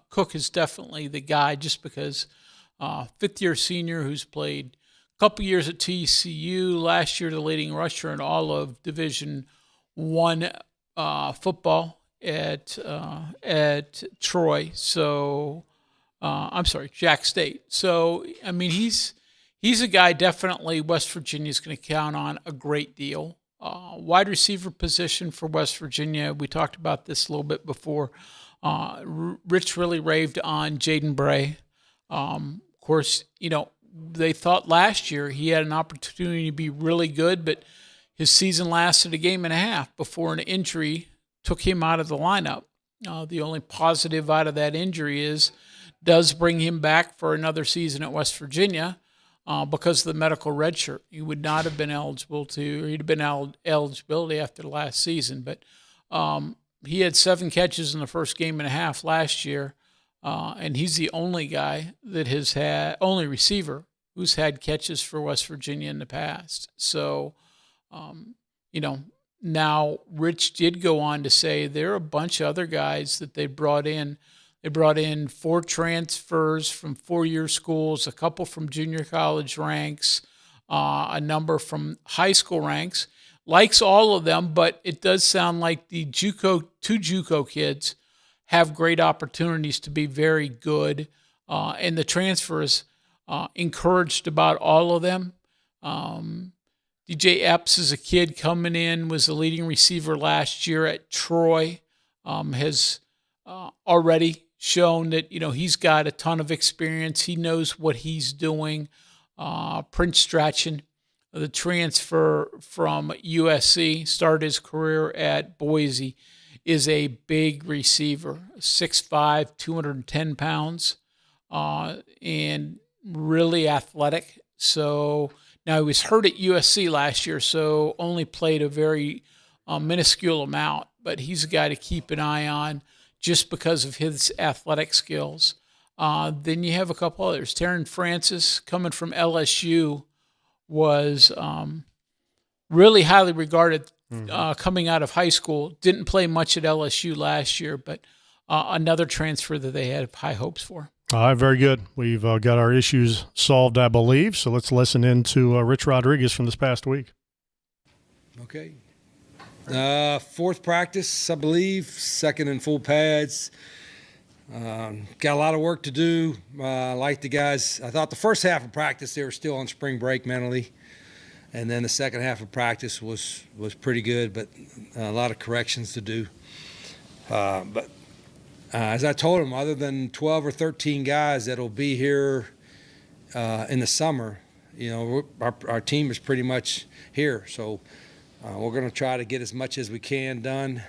Cook is definitely the guy just because fifth-year senior who's played a couple years at TCU, last year the leading rusher in all of Division I football at Troy. So I'm sorry, Jack State. So I mean, he's a guy definitely West Virginia's going to count on a great deal. Wide receiver position for West Virginia. We talked about this a little bit before. Rich really raved on Jaden Bray. Of course, you know, they thought last year he had an opportunity to be really good, but his season lasted a game and a half before an injury took him out of the lineup. The only positive out of that injury does bring him back for another season at West Virginia because of the medical red shirt. He would not have been eligible to, or he'd have been eligibility after the last season. But he had 7 catches in the first game and a half last year, and he's the only guy that has had, only receiver who's had catches for West Virginia in the past. So, now Rich did go on to say there are a bunch of other guys that they brought in. They brought in 4 transfers from 4-year schools, a couple from junior college ranks, a number from high school ranks. Likes all of them, but it does sound like the two JUCO kids have great opportunities to be very good, and the transfers encouraged about all of them. DJ Epps is a kid coming in, was the leading receiver last year at Troy, has already shown that, he's got a ton of experience. He knows what he's doing. Prince Strachan, the transfer from USC, started his career at Boise, is a big receiver, 6'5", 210 pounds, and really athletic. So now he was hurt at USC last year, so only played a very minuscule amount, but he's a guy to keep an eye on just because of his athletic skills. Then you have a couple others. Taryn Francis, coming from LSU, was really highly regarded coming out of high school. Didn't play much at LSU last year, but another transfer that they had high hopes for. All right, very good. We've got our issues solved, I believe. So let's listen in to Rich Rodriguez from this past week. Okay. 4th practice, I believe. 2nd in full pads. Got a lot of work to do. Like the guys, I thought the first half of practice they were still on spring break mentally, and then the second half of practice was pretty good, but a lot of corrections to do. But as I told them, other than 12 or 13 guys that'll be here in the summer, our team is pretty much here. So we're going to try to get as much as we can done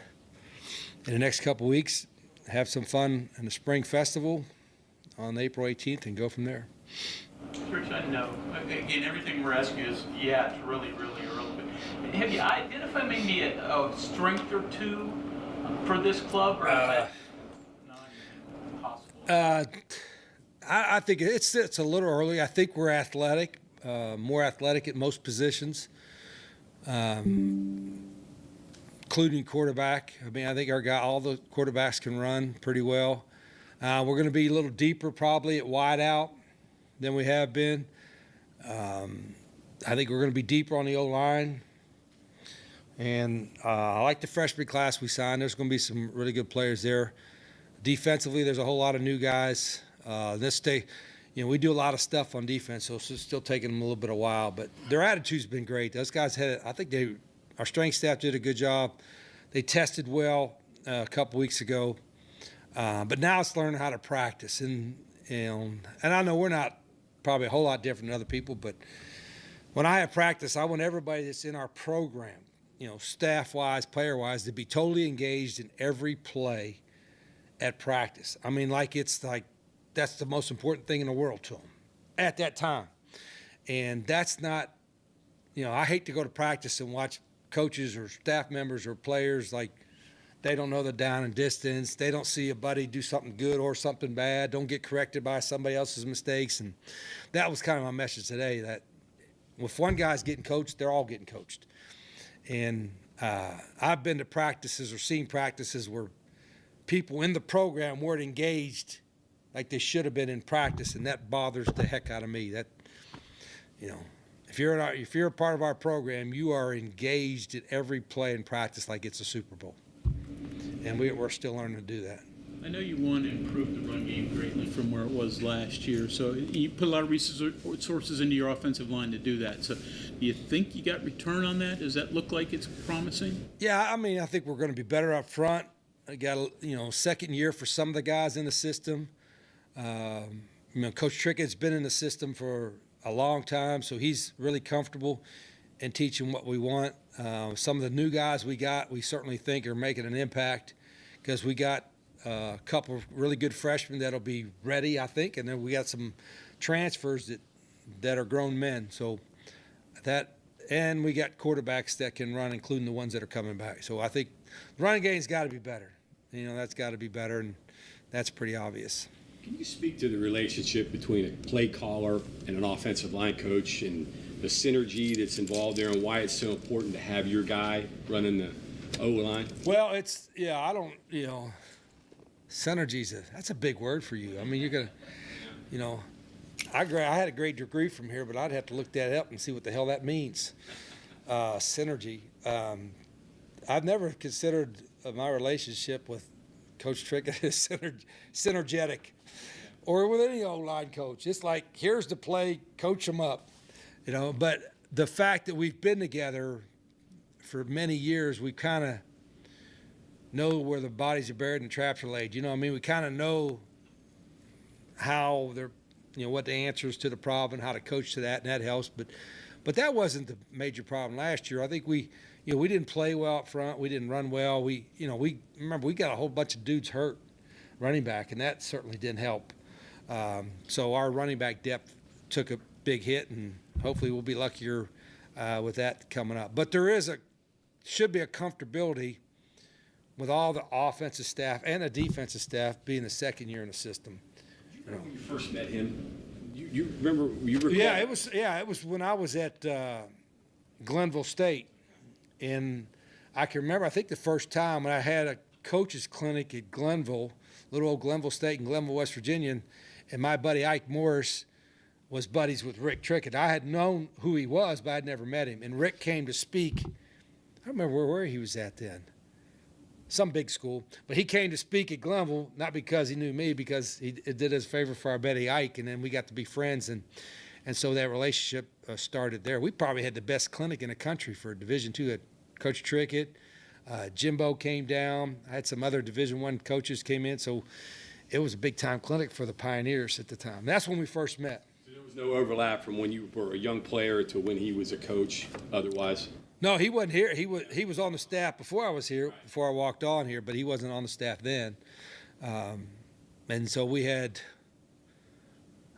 in the next couple weeks. Have some fun in the Spring Festival on April 18th and go from there. Rich, I know. Again, everything we're asking you is, it's really, really early. But have you identified maybe a strength or two for this club? Or I think it's a little early. I think we're athletic, more athletic at most positions. Including quarterback. I mean, I think all the quarterbacks can run pretty well. We're going to be a little deeper probably at wide out than we have been. I think we're going to be deeper on the O-line. And I like the freshman class we signed. There's going to be some really good players there. Defensively, there's a whole lot of new guys. We do a lot of stuff on defense, so it's still taking them a little bit of while. But their attitude's been great. Those guys our strength staff did a good job. They tested well a couple weeks ago, but now it's learning how to practice. And I know we're not probably a whole lot different than other people, but when I have practice, I want everybody that's in our program, staff-wise, player-wise, to be totally engaged in every play at practice. I mean, that's the most important thing in the world to them at that time. And that's not, I hate to go to practice and watch coaches or staff members or players they don't know the down and distance. They don't see a buddy do something good or something bad. Don't get corrected by somebody else's mistakes. And that was kind of my message today, that if one guy's getting coached, they're all getting coached. And I've been to practices or seen practices where people in the program weren't engaged like they should have been in practice, and that bothers the heck out of me. That, if you're a part of our program, you are engaged at every play in practice like it's a Super Bowl. And we're still learning to do that. I know you want to improve the run game greatly from where it was last year, so you put a lot of resources into your offensive line to do that. So do you think you got return on that? Does that look like it's promising? Yeah, I mean, I think we're going to be better up front. I got second year for some of the guys in the system. Coach Trickett's been in the system for a long time, so he's really comfortable. and teach them what we want. Some of the new guys we certainly think are making an impact because we got a couple of really good freshmen that'll be ready, I think, and then we got some transfers that are grown men. So and we got quarterbacks that can run, including the ones that are coming back. So I think the running game's got to be better. That's got to be better, and that's pretty obvious. Can you speak to the relationship between a play caller and an offensive line coach and the synergy that's involved there and why it's so important to have your guy running the O-line? Well, synergy's that's a big word for you. I mean, you're going to, I had a great degree from here, but I'd have to look that up and see what the hell that means. Synergy. I've never considered my relationship with Coach Trickett as synergetic, or with any O-line coach. It's like, here's the play, coach them up, But the fact that we've been together for many years, we kind of know where the bodies are buried and the traps are laid. We kind of know how they're, what the answers to the problem, how to coach to that, and that helps. But that wasn't the major problem last year. I think we didn't play well up front. We didn't run well. We remember we got a whole bunch of dudes hurt running back, and that certainly didn't help. So our running back depth took a big hit, and hopefully we'll be luckier with that coming up. But there should be a comfortability with all the offensive staff and the defensive staff being the second year in the system. When you first met him, you remember? You recall? Yeah, it was when I was at Glenville State, and I can remember. I think the first time when I had a coaches clinic at Glenville, little old Glenville State in Glenville, West Virginia, and my buddy Ike Morris was buddies with Rick Trickett. I had known who he was, but I'd never met him. And Rick came to speak. I don't remember where he was at then. Some big school, but he came to speak at Glenville, not because he knew me, because he did us a favor for our buddy Ike, and then we got to be friends, and so that relationship started there. We probably had the best clinic in the country for Division II. Coach Trickett, Jimbo came down. I had some other Division I coaches came in, so it was a big-time clinic for the Pioneers at the time. That's when we first met. So there was no overlap from when you were a young player to when he was a coach otherwise? No, he wasn't here. He was on the staff before I was here, before I walked on here, but he wasn't on the staff then. And so we had,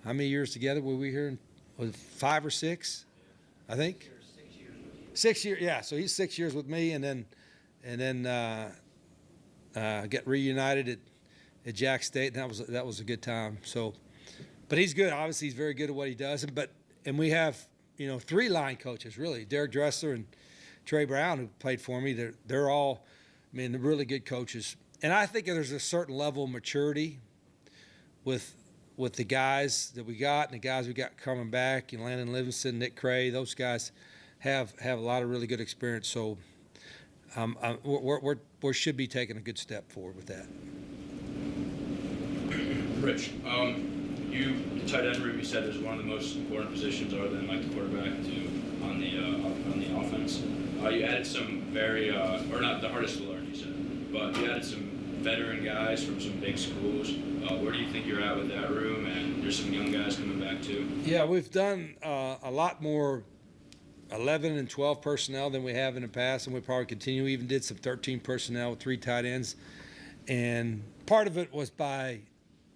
how many years together were we here? Was it 5 or 6, I think? 6 years, yeah. So he's 6 years with me, and then get reunited at Jack State, and that was a good time. So, but he's good. Obviously, he's very good at what he does. And we have 3 line coaches really: Derek Dressler and Trey Brown, who played for me. They're all, they're really good coaches. And I think there's a certain level of maturity with the guys that we got and the guys we got coming back. Landon Livingston, Nick Cray, those guys have a lot of really good experience. So we should be taking a good step forward with that. Rich, the tight end room, you said, is one of the most important positions other than the quarterback on the offense. You added some very, or not the hardest to learn, you said, but you added some veteran guys from some big schools. Where do you think you're at with that room? And there's some young guys coming back too. Yeah, we've done a lot more 11 and 12 personnel than we have in the past, and we probably continue. We even did some 13 personnel with 3 tight ends. And part of it was by,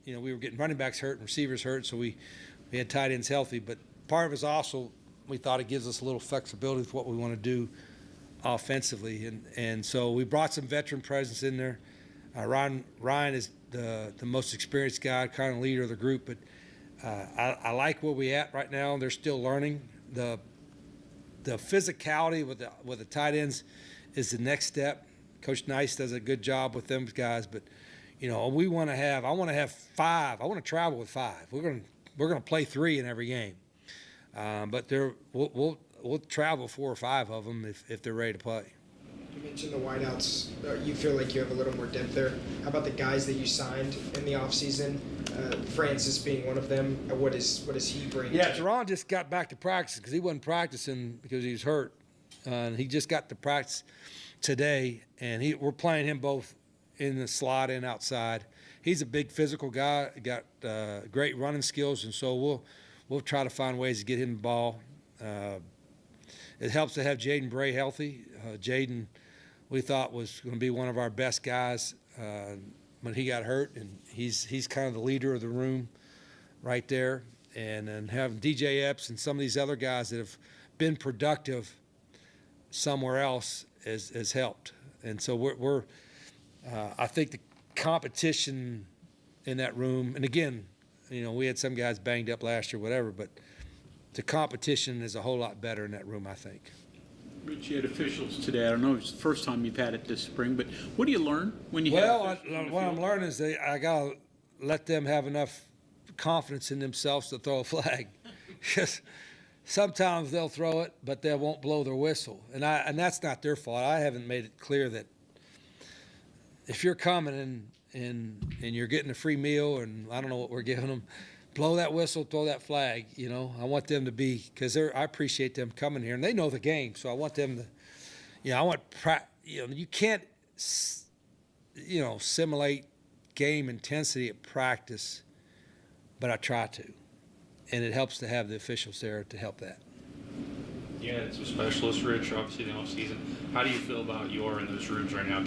we were getting running backs hurt and receivers hurt, so we had tight ends healthy. But part of it is also we thought it gives us a little flexibility with what we want to do offensively. And so we brought some veteran presence in there. Ryan is the most experienced guy, kind of leader of the group. But I like where we at right now. They're still learning. The physicality with the tight ends is the next step. Coach Nice does a good job with them guys, but I want to have 5. I want to travel with 5. We're gonna play 3 in every game, but we'll travel 4 or 5 of them if they're ready to play. You mentioned the wideouts. You feel like you have a little more depth there. How about the guys that you signed in the offseason? Francis being one of them. What does he bring? Yeah, Teron just got back to practice because he wasn't practicing because he was hurt. He just got to practice today, and we're playing him both in the slot and outside. He's a big physical guy, got great running skills, and so we'll try to find ways to get him the ball. It helps to have Jaden Bray healthy. Jaden, we thought was going to be one of our best guys when he got hurt, and he's kind of the leader of the room right there. And then having DJ Epps and some of these other guys that have been productive somewhere else has helped. And so we're I think the competition in that room, and again, we had some guys banged up last year, whatever, but the competition is a whole lot better in that room, I think. Rich, you had officials today. I don't know if it's the first time you've had it this spring, but what do you learn when you have officials on the what I'm field? learning is I got to let them have enough confidence in themselves to throw a flag. Because sometimes they'll throw it, but they won't blow their whistle. And that's not their fault. I haven't made it clear that if you're coming and you're getting a free meal, and I don't know what we're giving them, blow that whistle, throw that flag. I want them to be, because I appreciate them coming here, and they know the game, so I want them to, you can't, simulate game intensity at practice, but I try to, and it helps to have the officials there to help that. Yeah, it's a specialist, Rich, obviously the offseason. How do you feel about your in those rooms right now?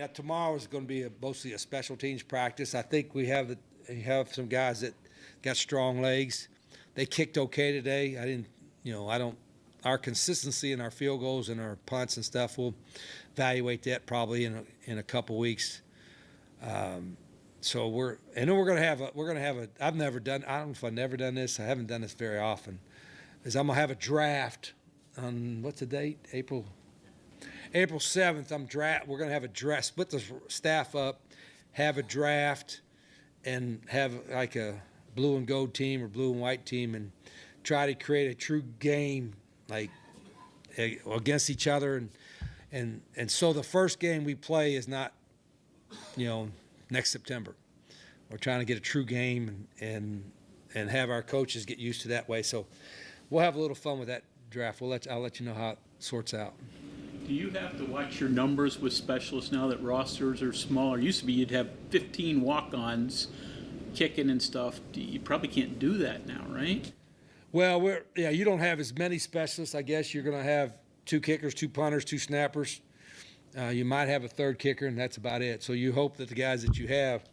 Tomorrow is going to be mostly a special teams practice. I think we have some guys that got strong legs. They kicked okay today. Our consistency in our field goals and our punts and stuff, we'll evaluate that probably in a couple weeks. So we're going to have I've never done, I don't know if I've never done this. I haven't done this very often. Is I'm going to have a draft on, what's the date? April 7th. We're going to have a draft, split the staff up, have a draft, and have like a blue and gold team or blue and white team, and try to create a true game like against each other. And so the first game we play is not, next September. We're trying to get a true game and have our coaches get used to that way. So we'll have a little fun with that draft. I'll let you know how it sorts out. Do you have to watch your numbers with specialists now that rosters are smaller? It used to be you'd have 15 walk-ons kicking and stuff. You probably can't do that now, right? Well, you don't have as many specialists. I guess you're going to have 2 kickers, 2 punters, 2 snappers. You might have a 3rd kicker, and that's about it. So you hope that the guys that you have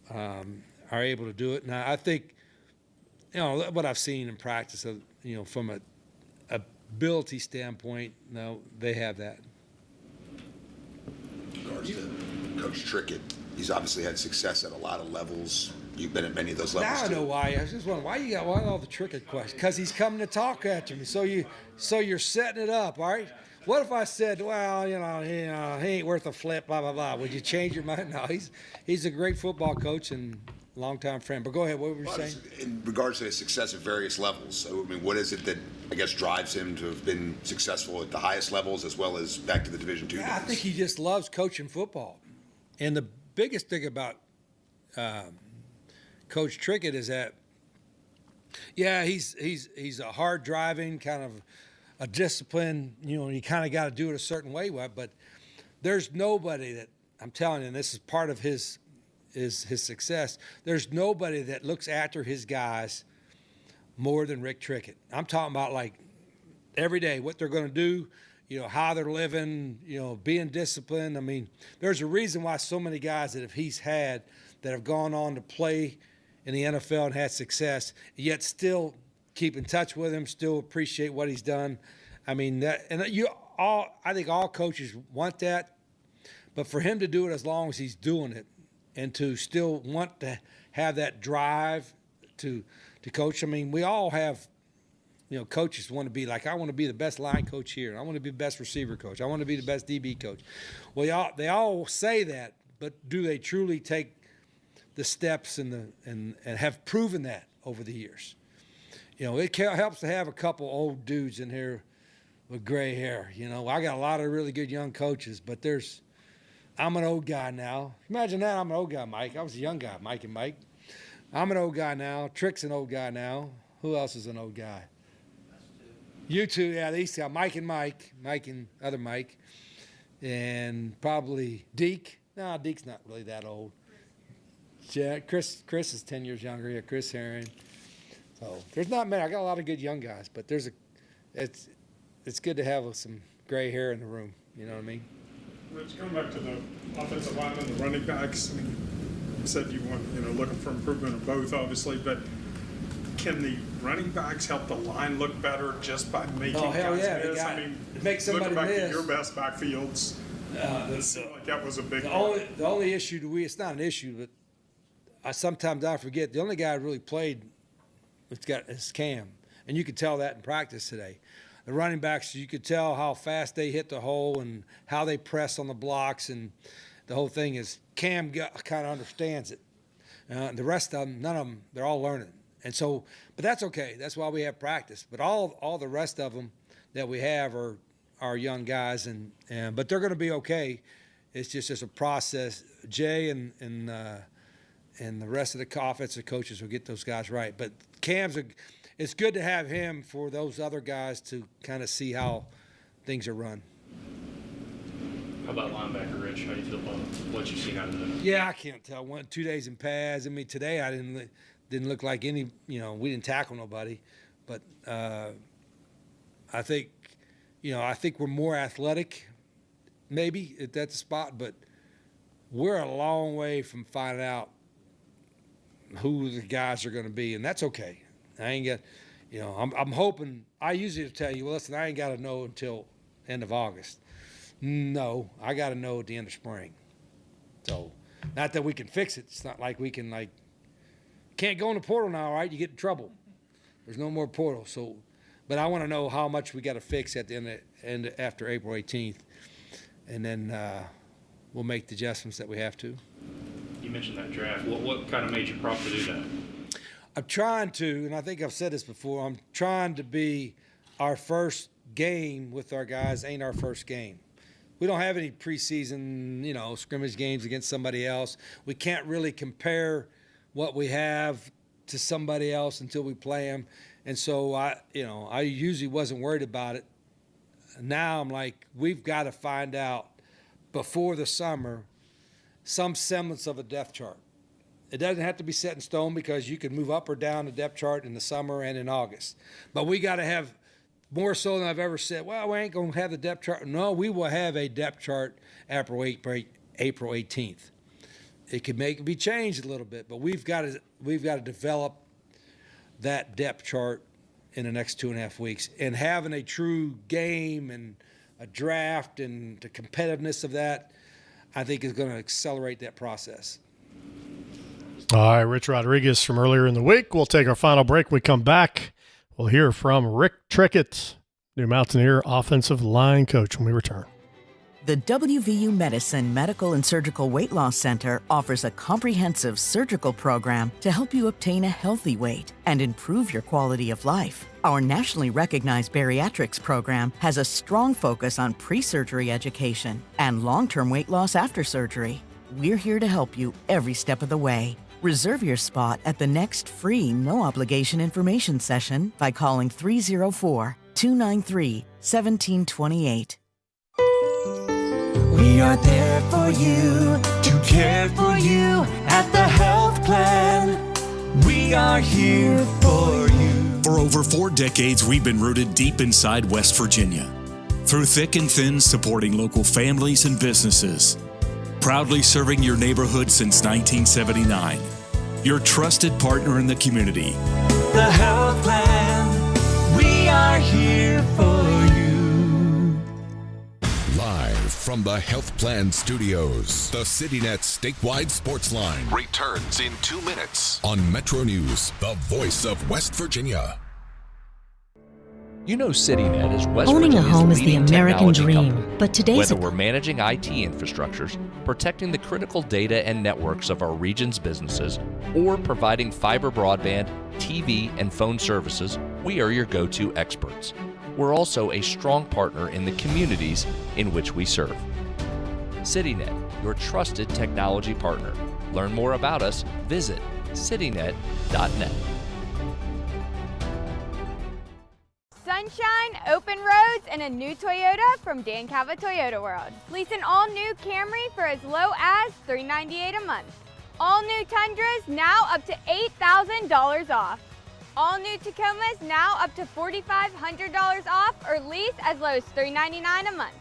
are able to do it. Now, I think, what I've seen in practice, from a ability standpoint, they have that. In regards to Coach Trickett, he's obviously had success at a lot of levels. You've been at many of those levels. Now I know why. I was just wondering why all the Trickett questions? Because he's coming to talk at me. So you're setting it up, all right? What if I said, well, he ain't worth a flip, blah blah blah? Would you change your mind? No, he's a great football coach and longtime friend. But go ahead. What were you saying? In regards to his success at various levels, so, what is it that I guess drives him to have been successful at the highest levels as well as back to the Division II? I think he just loves coaching football. And the biggest thing about Coach Trickett is that, he's a hard driving kind of a discipline. You kind of got to do it a certain way. But there's nobody that, I'm telling you, and this is part of his success. There's nobody that looks after his guys more than Rick Trickett. I'm talking about like every day, what they're going to do, how they're living, being disciplined. I mean, there's a reason why so many guys that he's had that have gone on to play in the NFL and had success, yet still keep in touch with him, still appreciate what he's done. I mean, I think all coaches want that, but for him to do it as long as he's doing it, and to still want to have that drive to coach. I mean, we all have, coaches want to be like, I want to be the best line coach here. I want to be the best receiver coach. I want to be the best DB coach. Well, they all say that, but do they truly take the steps and have proven that over the years? It helps to have a couple old dudes in here with gray hair. I got a lot of really good young coaches, but I'm an old guy now. Imagine that, I'm an old guy, Mike. I was a young guy, Mike and Mike. I'm an old guy now. Trick's an old guy now. Who else is an old guy? You two, yeah, these two, Mike and Mike and other Mike. And probably Deke. No, Deke's not really that old. Yeah, Chris is 10 years younger. Yeah, Chris Herring. So there's not many. I got a lot of good young guys, but it's good to have some gray hair in the room. You know what I mean? Rich, going back to the offensive linemen, the running backs, I mean, you said you want, looking for improvement in both, obviously, but can the running backs help the line look better just by making hell guys yeah, miss? I mean, make somebody looking back miss. at your best backfields, it seemed like that was a big The only issue it's not an issue, but sometimes I forget, the only guy who really played is Cam, and you could tell that in practice today. The running backs, you could tell how fast they hit the hole and how they press on the blocks, and the whole thing is Cam kind of understands it. The rest of them, none of them, they're all learning. And so, but that's okay. That's why we have practice. But all the rest of them that we have are young guys, but they're going to be okay. It's just a process. Jay and the rest of the offensive coaches will get those guys right. But it's good to have him for those other guys to kind of see how things are run. How about linebacker, Rich? How do you feel about what you've seen out of them? Yeah, I can't tell. 2 days in pads. I mean, today I didn't look like any. We didn't tackle nobody, but I think we're more athletic, maybe at that spot. But we're a long way from finding out who the guys are going to be, and that's okay. I ain't got, I'm hoping. I usually tell you, well, listen, I ain't got to know until end of August. No, I got to know at the end of spring. So, not that we can fix it. It's not like we can can't go in the portal now, right? You get in trouble. There's no more portal. So, but I want to know how much we got to fix at the end after April 18th, and then we'll make the adjustments that we have to. You mentioned that draft. What kind of made you prompt to do that? I'm trying to, and I think I've said this before, I'm trying to be our first game with our guys ain't our first game. We don't have any preseason, scrimmage games against somebody else. We can't really compare what we have to somebody else until we play them. And so I usually wasn't worried about it. Now I'm like, we've got to find out before the summer some semblance of a depth chart. It doesn't have to be set in stone because you can move up or down the depth chart in the summer and in August. But we got to have more so than I've ever said, well, we ain't going to have the depth chart. No, we will have a depth chart April 18th. It could be changed a little bit, but we've got to develop that depth chart in the next 2.5 weeks. And having a true game and a draft and the competitiveness of that, I think is going to accelerate that process. All right, Rich Rodriguez from earlier in the week. We'll take our final break. When we come back, we'll hear from Rick Trickett, New Mountaineer offensive line coach, when we return. The WVU Medicine Medical and Surgical Weight Loss Center offers a comprehensive surgical program to help you obtain a healthy weight and improve your quality of life. Our nationally recognized bariatrics program has a strong focus on pre-surgery education and long-term weight loss after surgery. We're here to help you every step of the way. Reserve your spot at the next free, no-obligation information session by calling 304-293-1728. We are there for you, to care for you at the health plan. We are here for you. For over 4 decades, we've been rooted deep inside West Virginia. Through thick and thin, supporting local families and businesses. Proudly serving your neighborhood since 1979. Your trusted partner in the community. The health plan. We are here for you. Live from the Health Plan Studios, the CityNet statewide Sportsline returns in 2 minutes on Metro News, the voice of West Virginia. You know CityNet is West Owning Virginia's a home is the leading American technology dream, company. but today's Whether we're managing IT infrastructures, protecting the critical data and networks of our region's businesses, or providing fiber broadband, TV, and phone services, we are your go-to experts. We're also a strong partner in the communities in which we serve. CityNet, your trusted technology partner. Learn more about us, visit citynet.net. Sunshine, open roads, and a new Toyota from Dan Calva Toyota World. Lease an all-new Camry for as low as $398 a month. All new Tundras now up to $8,000 off. All new Tacomas now up to $4,500 off or lease as low as $399 a month.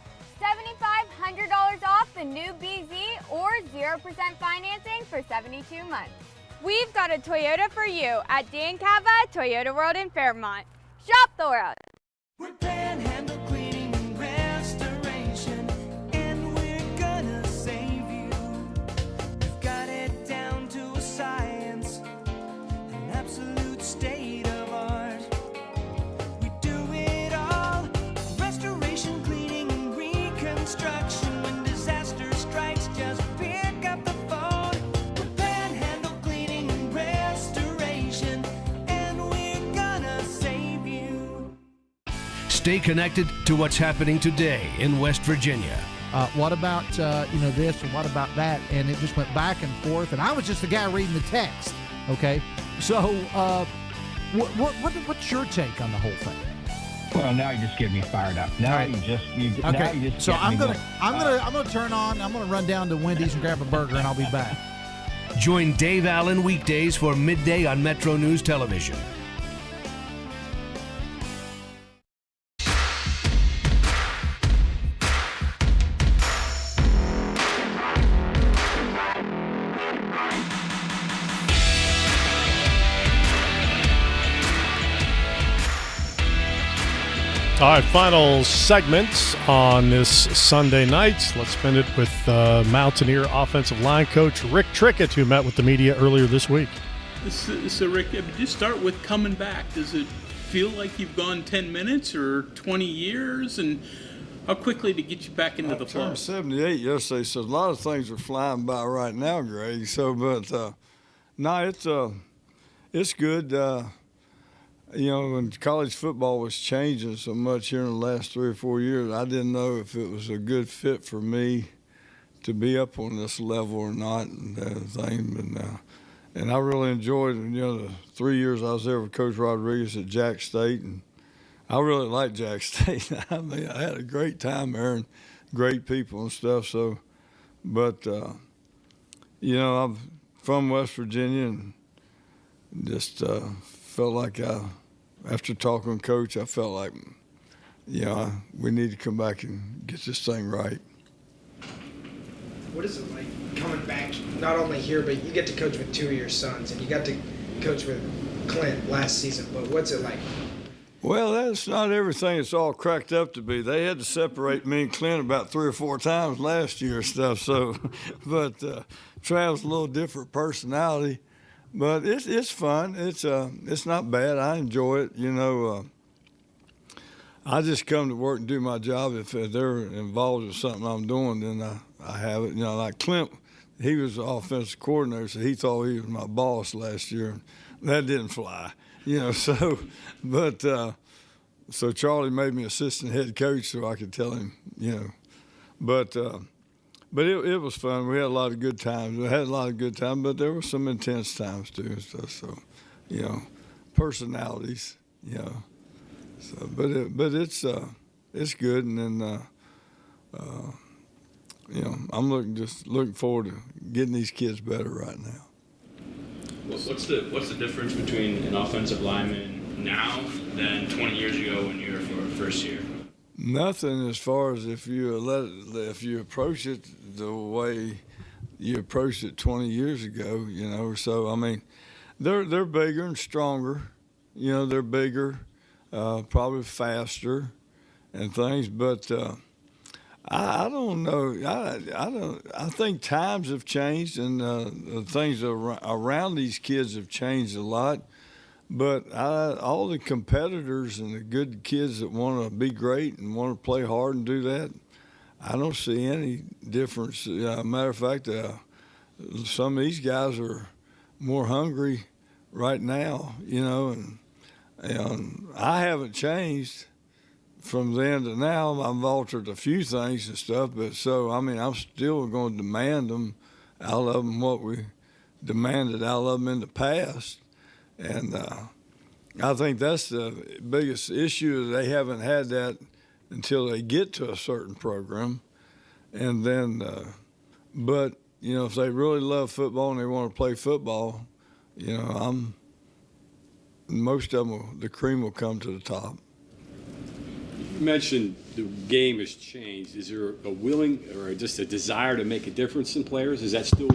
$7,500 off the new BZ or 0% financing for 72 months. We've got a Toyota for you at Dan Cava Toyota World in Fairmont. Shop the world. We're Panhandle Cleaning and Restoration, and we're gonna save you. We've got it down to a science, an absolute state of art. We do it all, restoration, cleaning, and reconstruction. When disaster strikes, just pick up the phone. We're Panhandle Cleaning and Restoration, and we're gonna save you. Stay connected to what's happening today in West Virginia. What about this and what about that? And it just went back and forth. And I was just the guy reading the text. Okay, so what's your take on the whole thing? Well, now you just get me fired up. Now you just So get I'm me gonna turn on. I'm gonna run down to Wendy's and grab a burger, and I'll be back. Join Dave Allen weekdays for midday on Metro News Television. All right, final segment on this Sunday night. Let's spend it with Mountaineer offensive line coach Rick Trickett, who met with the media earlier this week. So Rick, just start with coming back. Does it feel like you've gone 10 minutes or 20 years? And how quickly to get you back into the flow? I turned 78 yesterday, so a lot of things are flying by right now, Greg. So, but no, it's good. When college football was changing so much here in the last 3 or 4 years, I didn't know if it was a good fit for me to be up on this level or not, and everything. And I really enjoyed, the 3 years I was there with Coach Rodriguez at Jack State, and I really liked Jack State. I mean, I had a great time there and great people and stuff. So, but I'm from West Virginia and just felt like after talking with Coach, I felt like, we need to come back and get this thing right. What is it like coming back, not only here, but you get to coach with 2 of your sons, and you got to coach with Clint last season, but what's it like? Well, that's not everything it's all cracked up to be. They had to separate me and Clint about 3 or 4 times last year and stuff, so, but Trav's a little different personality. But it's fun. It's not bad. I enjoy it. I just come to work and do my job. If they're involved with something I'm doing, then I have it. Like Clint, he was the offensive coordinator, so he thought he was my boss last year. That didn't fly. So Charlie made me assistant head coach so I could tell him, But it was fun. We had a lot of good times. But there were some intense times too and stuff. So, personalities, So, but it's good. And then, I'm looking forward to getting these kids better right now. What's the difference between an offensive lineman now than 20 years ago when you were for first year? Nothing, as far as if you approach it the way you approached it 20 years ago, So I mean, they're bigger and stronger, They're bigger, probably faster, and things. But I don't know. I think times have changed, and the things around these kids have changed a lot. But all the competitors and the good kids that want to be great and want to play hard and do that, I don't see any difference. Matter of fact, some of these guys are more hungry right now, and I haven't changed from then to now. I've altered a few things and stuff, but I'm still going to demand them out of them what we demanded out of them in the past. And I think that's the biggest issue. They haven't had that until they get to a certain program. And then, but, if they really love football and they want to play football, most of them, the cream will come to the top. You mentioned the game has changed. Is there a willing or just a desire to make a difference in players? Is that still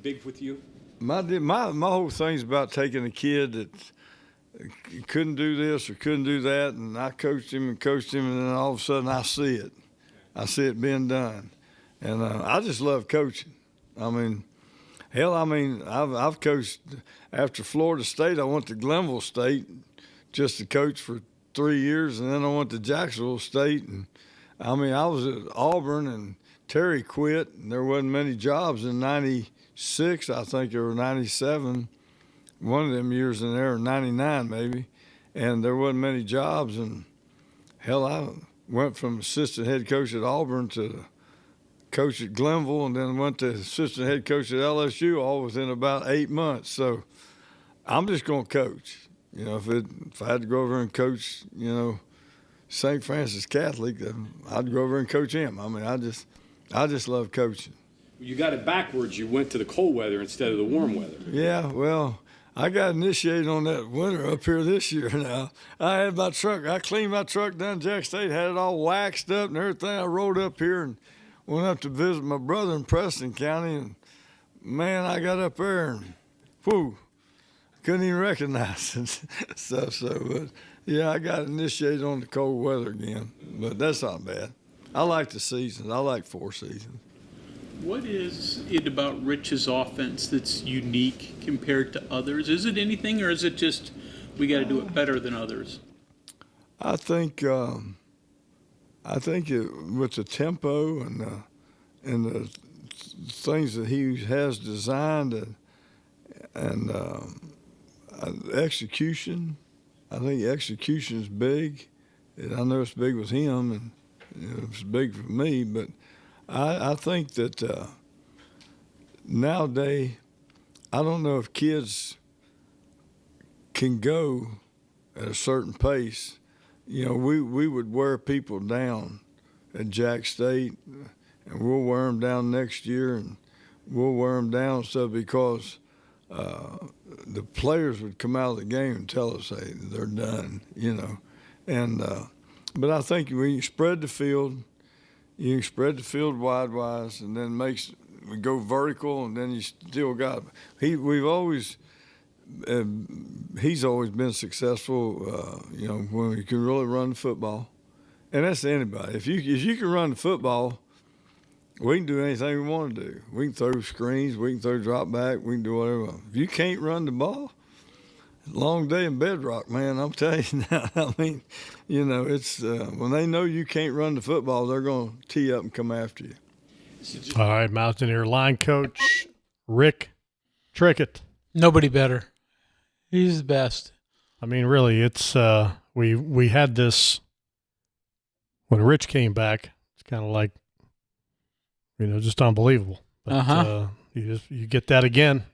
big with you? My whole thing's about taking a kid that couldn't do this or couldn't do that, and I coached him, and then all of a sudden I see it. I see it being done. And I just love coaching. I mean, hell, I've coached after Florida State. I went to Glenville State just to coach for 3 years, and then I went to Jacksonville State. And I mean, I was at Auburn, and Terry quit, and there wasn't many jobs in '96, I think, or '97. One of them years in there, or '99 maybe, and there wasn't many jobs. And hell, I went from assistant head coach at Auburn to coach at Glenville, and then went to assistant head coach at LSU, all within about 8 months. So I'm just going to coach. You know, if I had to go over and coach, you know, St. Francis Catholic, I'd go over and coach him. I mean, I just love coaching. You got it backwards. You went to the cold weather instead of the warm weather. Yeah, well, I got initiated on that winter up here this year now. I had my truck. I cleaned my truck down in Jack State, had it all waxed up and everything. I rode up here and went up to visit my brother in Preston County, and, man, I got up there and, whew, couldn't even recognize it. But, yeah, I got initiated on the cold weather again, but that's not bad. I like the seasons. I like 4 seasons. What is it about Rich's offense that's unique compared to others? Is it anything, or is it just we got to do it better than others? I think with the tempo and the things that he has designed and execution, I think execution is big. And I know it's big with him, and it's big for me, but I think that nowadays, I don't know if kids can go at a certain pace. You know, we would wear people down at Jack State, and we'll wear them down next year, and we'll wear them down because the players would come out of the game and tell us, hey, they're done, you know. And but I think when you spread the field, you can spread the field wide-wise, and then we go vertical, and then you still got he's always been successful. You know, when you can really run the football, and that's anybody. If you can run the football, we can do anything we want to do. We can throw screens, we can throw drop back, we can do whatever. If you can't run the ball, long day in bedrock, man, I'm telling you now. I mean, you know, it's when they know you can't run the football, they're going to tee up and come after you. All right, Mountaineer line coach Rick Trickett. Nobody better. He's the best. I mean, really, it's we had this when Rich came back. It's kind of like, you know, just unbelievable. But you get that again.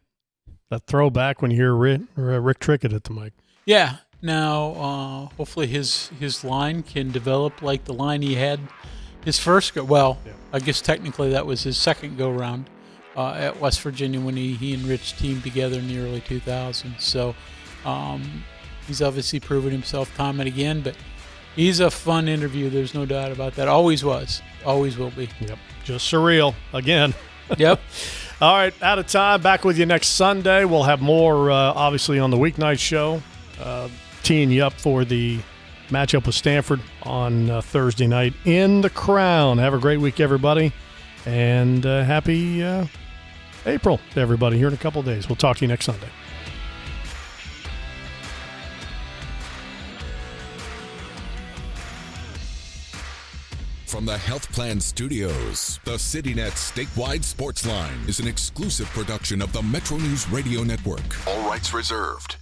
That throwback when you hear Rick Trickett at the mic. Yeah. Now, hopefully his line can develop like the line he had his first go. Well, yeah. I guess technically that was his second go round at West Virginia when he and Rich teamed together in the early 2000s. So he's obviously proven himself time and again. But he's a fun interview. There's no doubt about that. Always was. Always will be. Yep. Just surreal again. Yep. All right, out of time. Back with you next Sunday. We'll have more, obviously, on the weeknight show, teeing you up for the matchup with Stanford on Thursday night in the Crown. Have a great week, everybody, and happy April to everybody here in a couple of days. We'll talk to you next Sunday. From the Health Plan Studios, the CityNet statewide Sportsline is an exclusive production of the Metro News Radio Network. All rights reserved.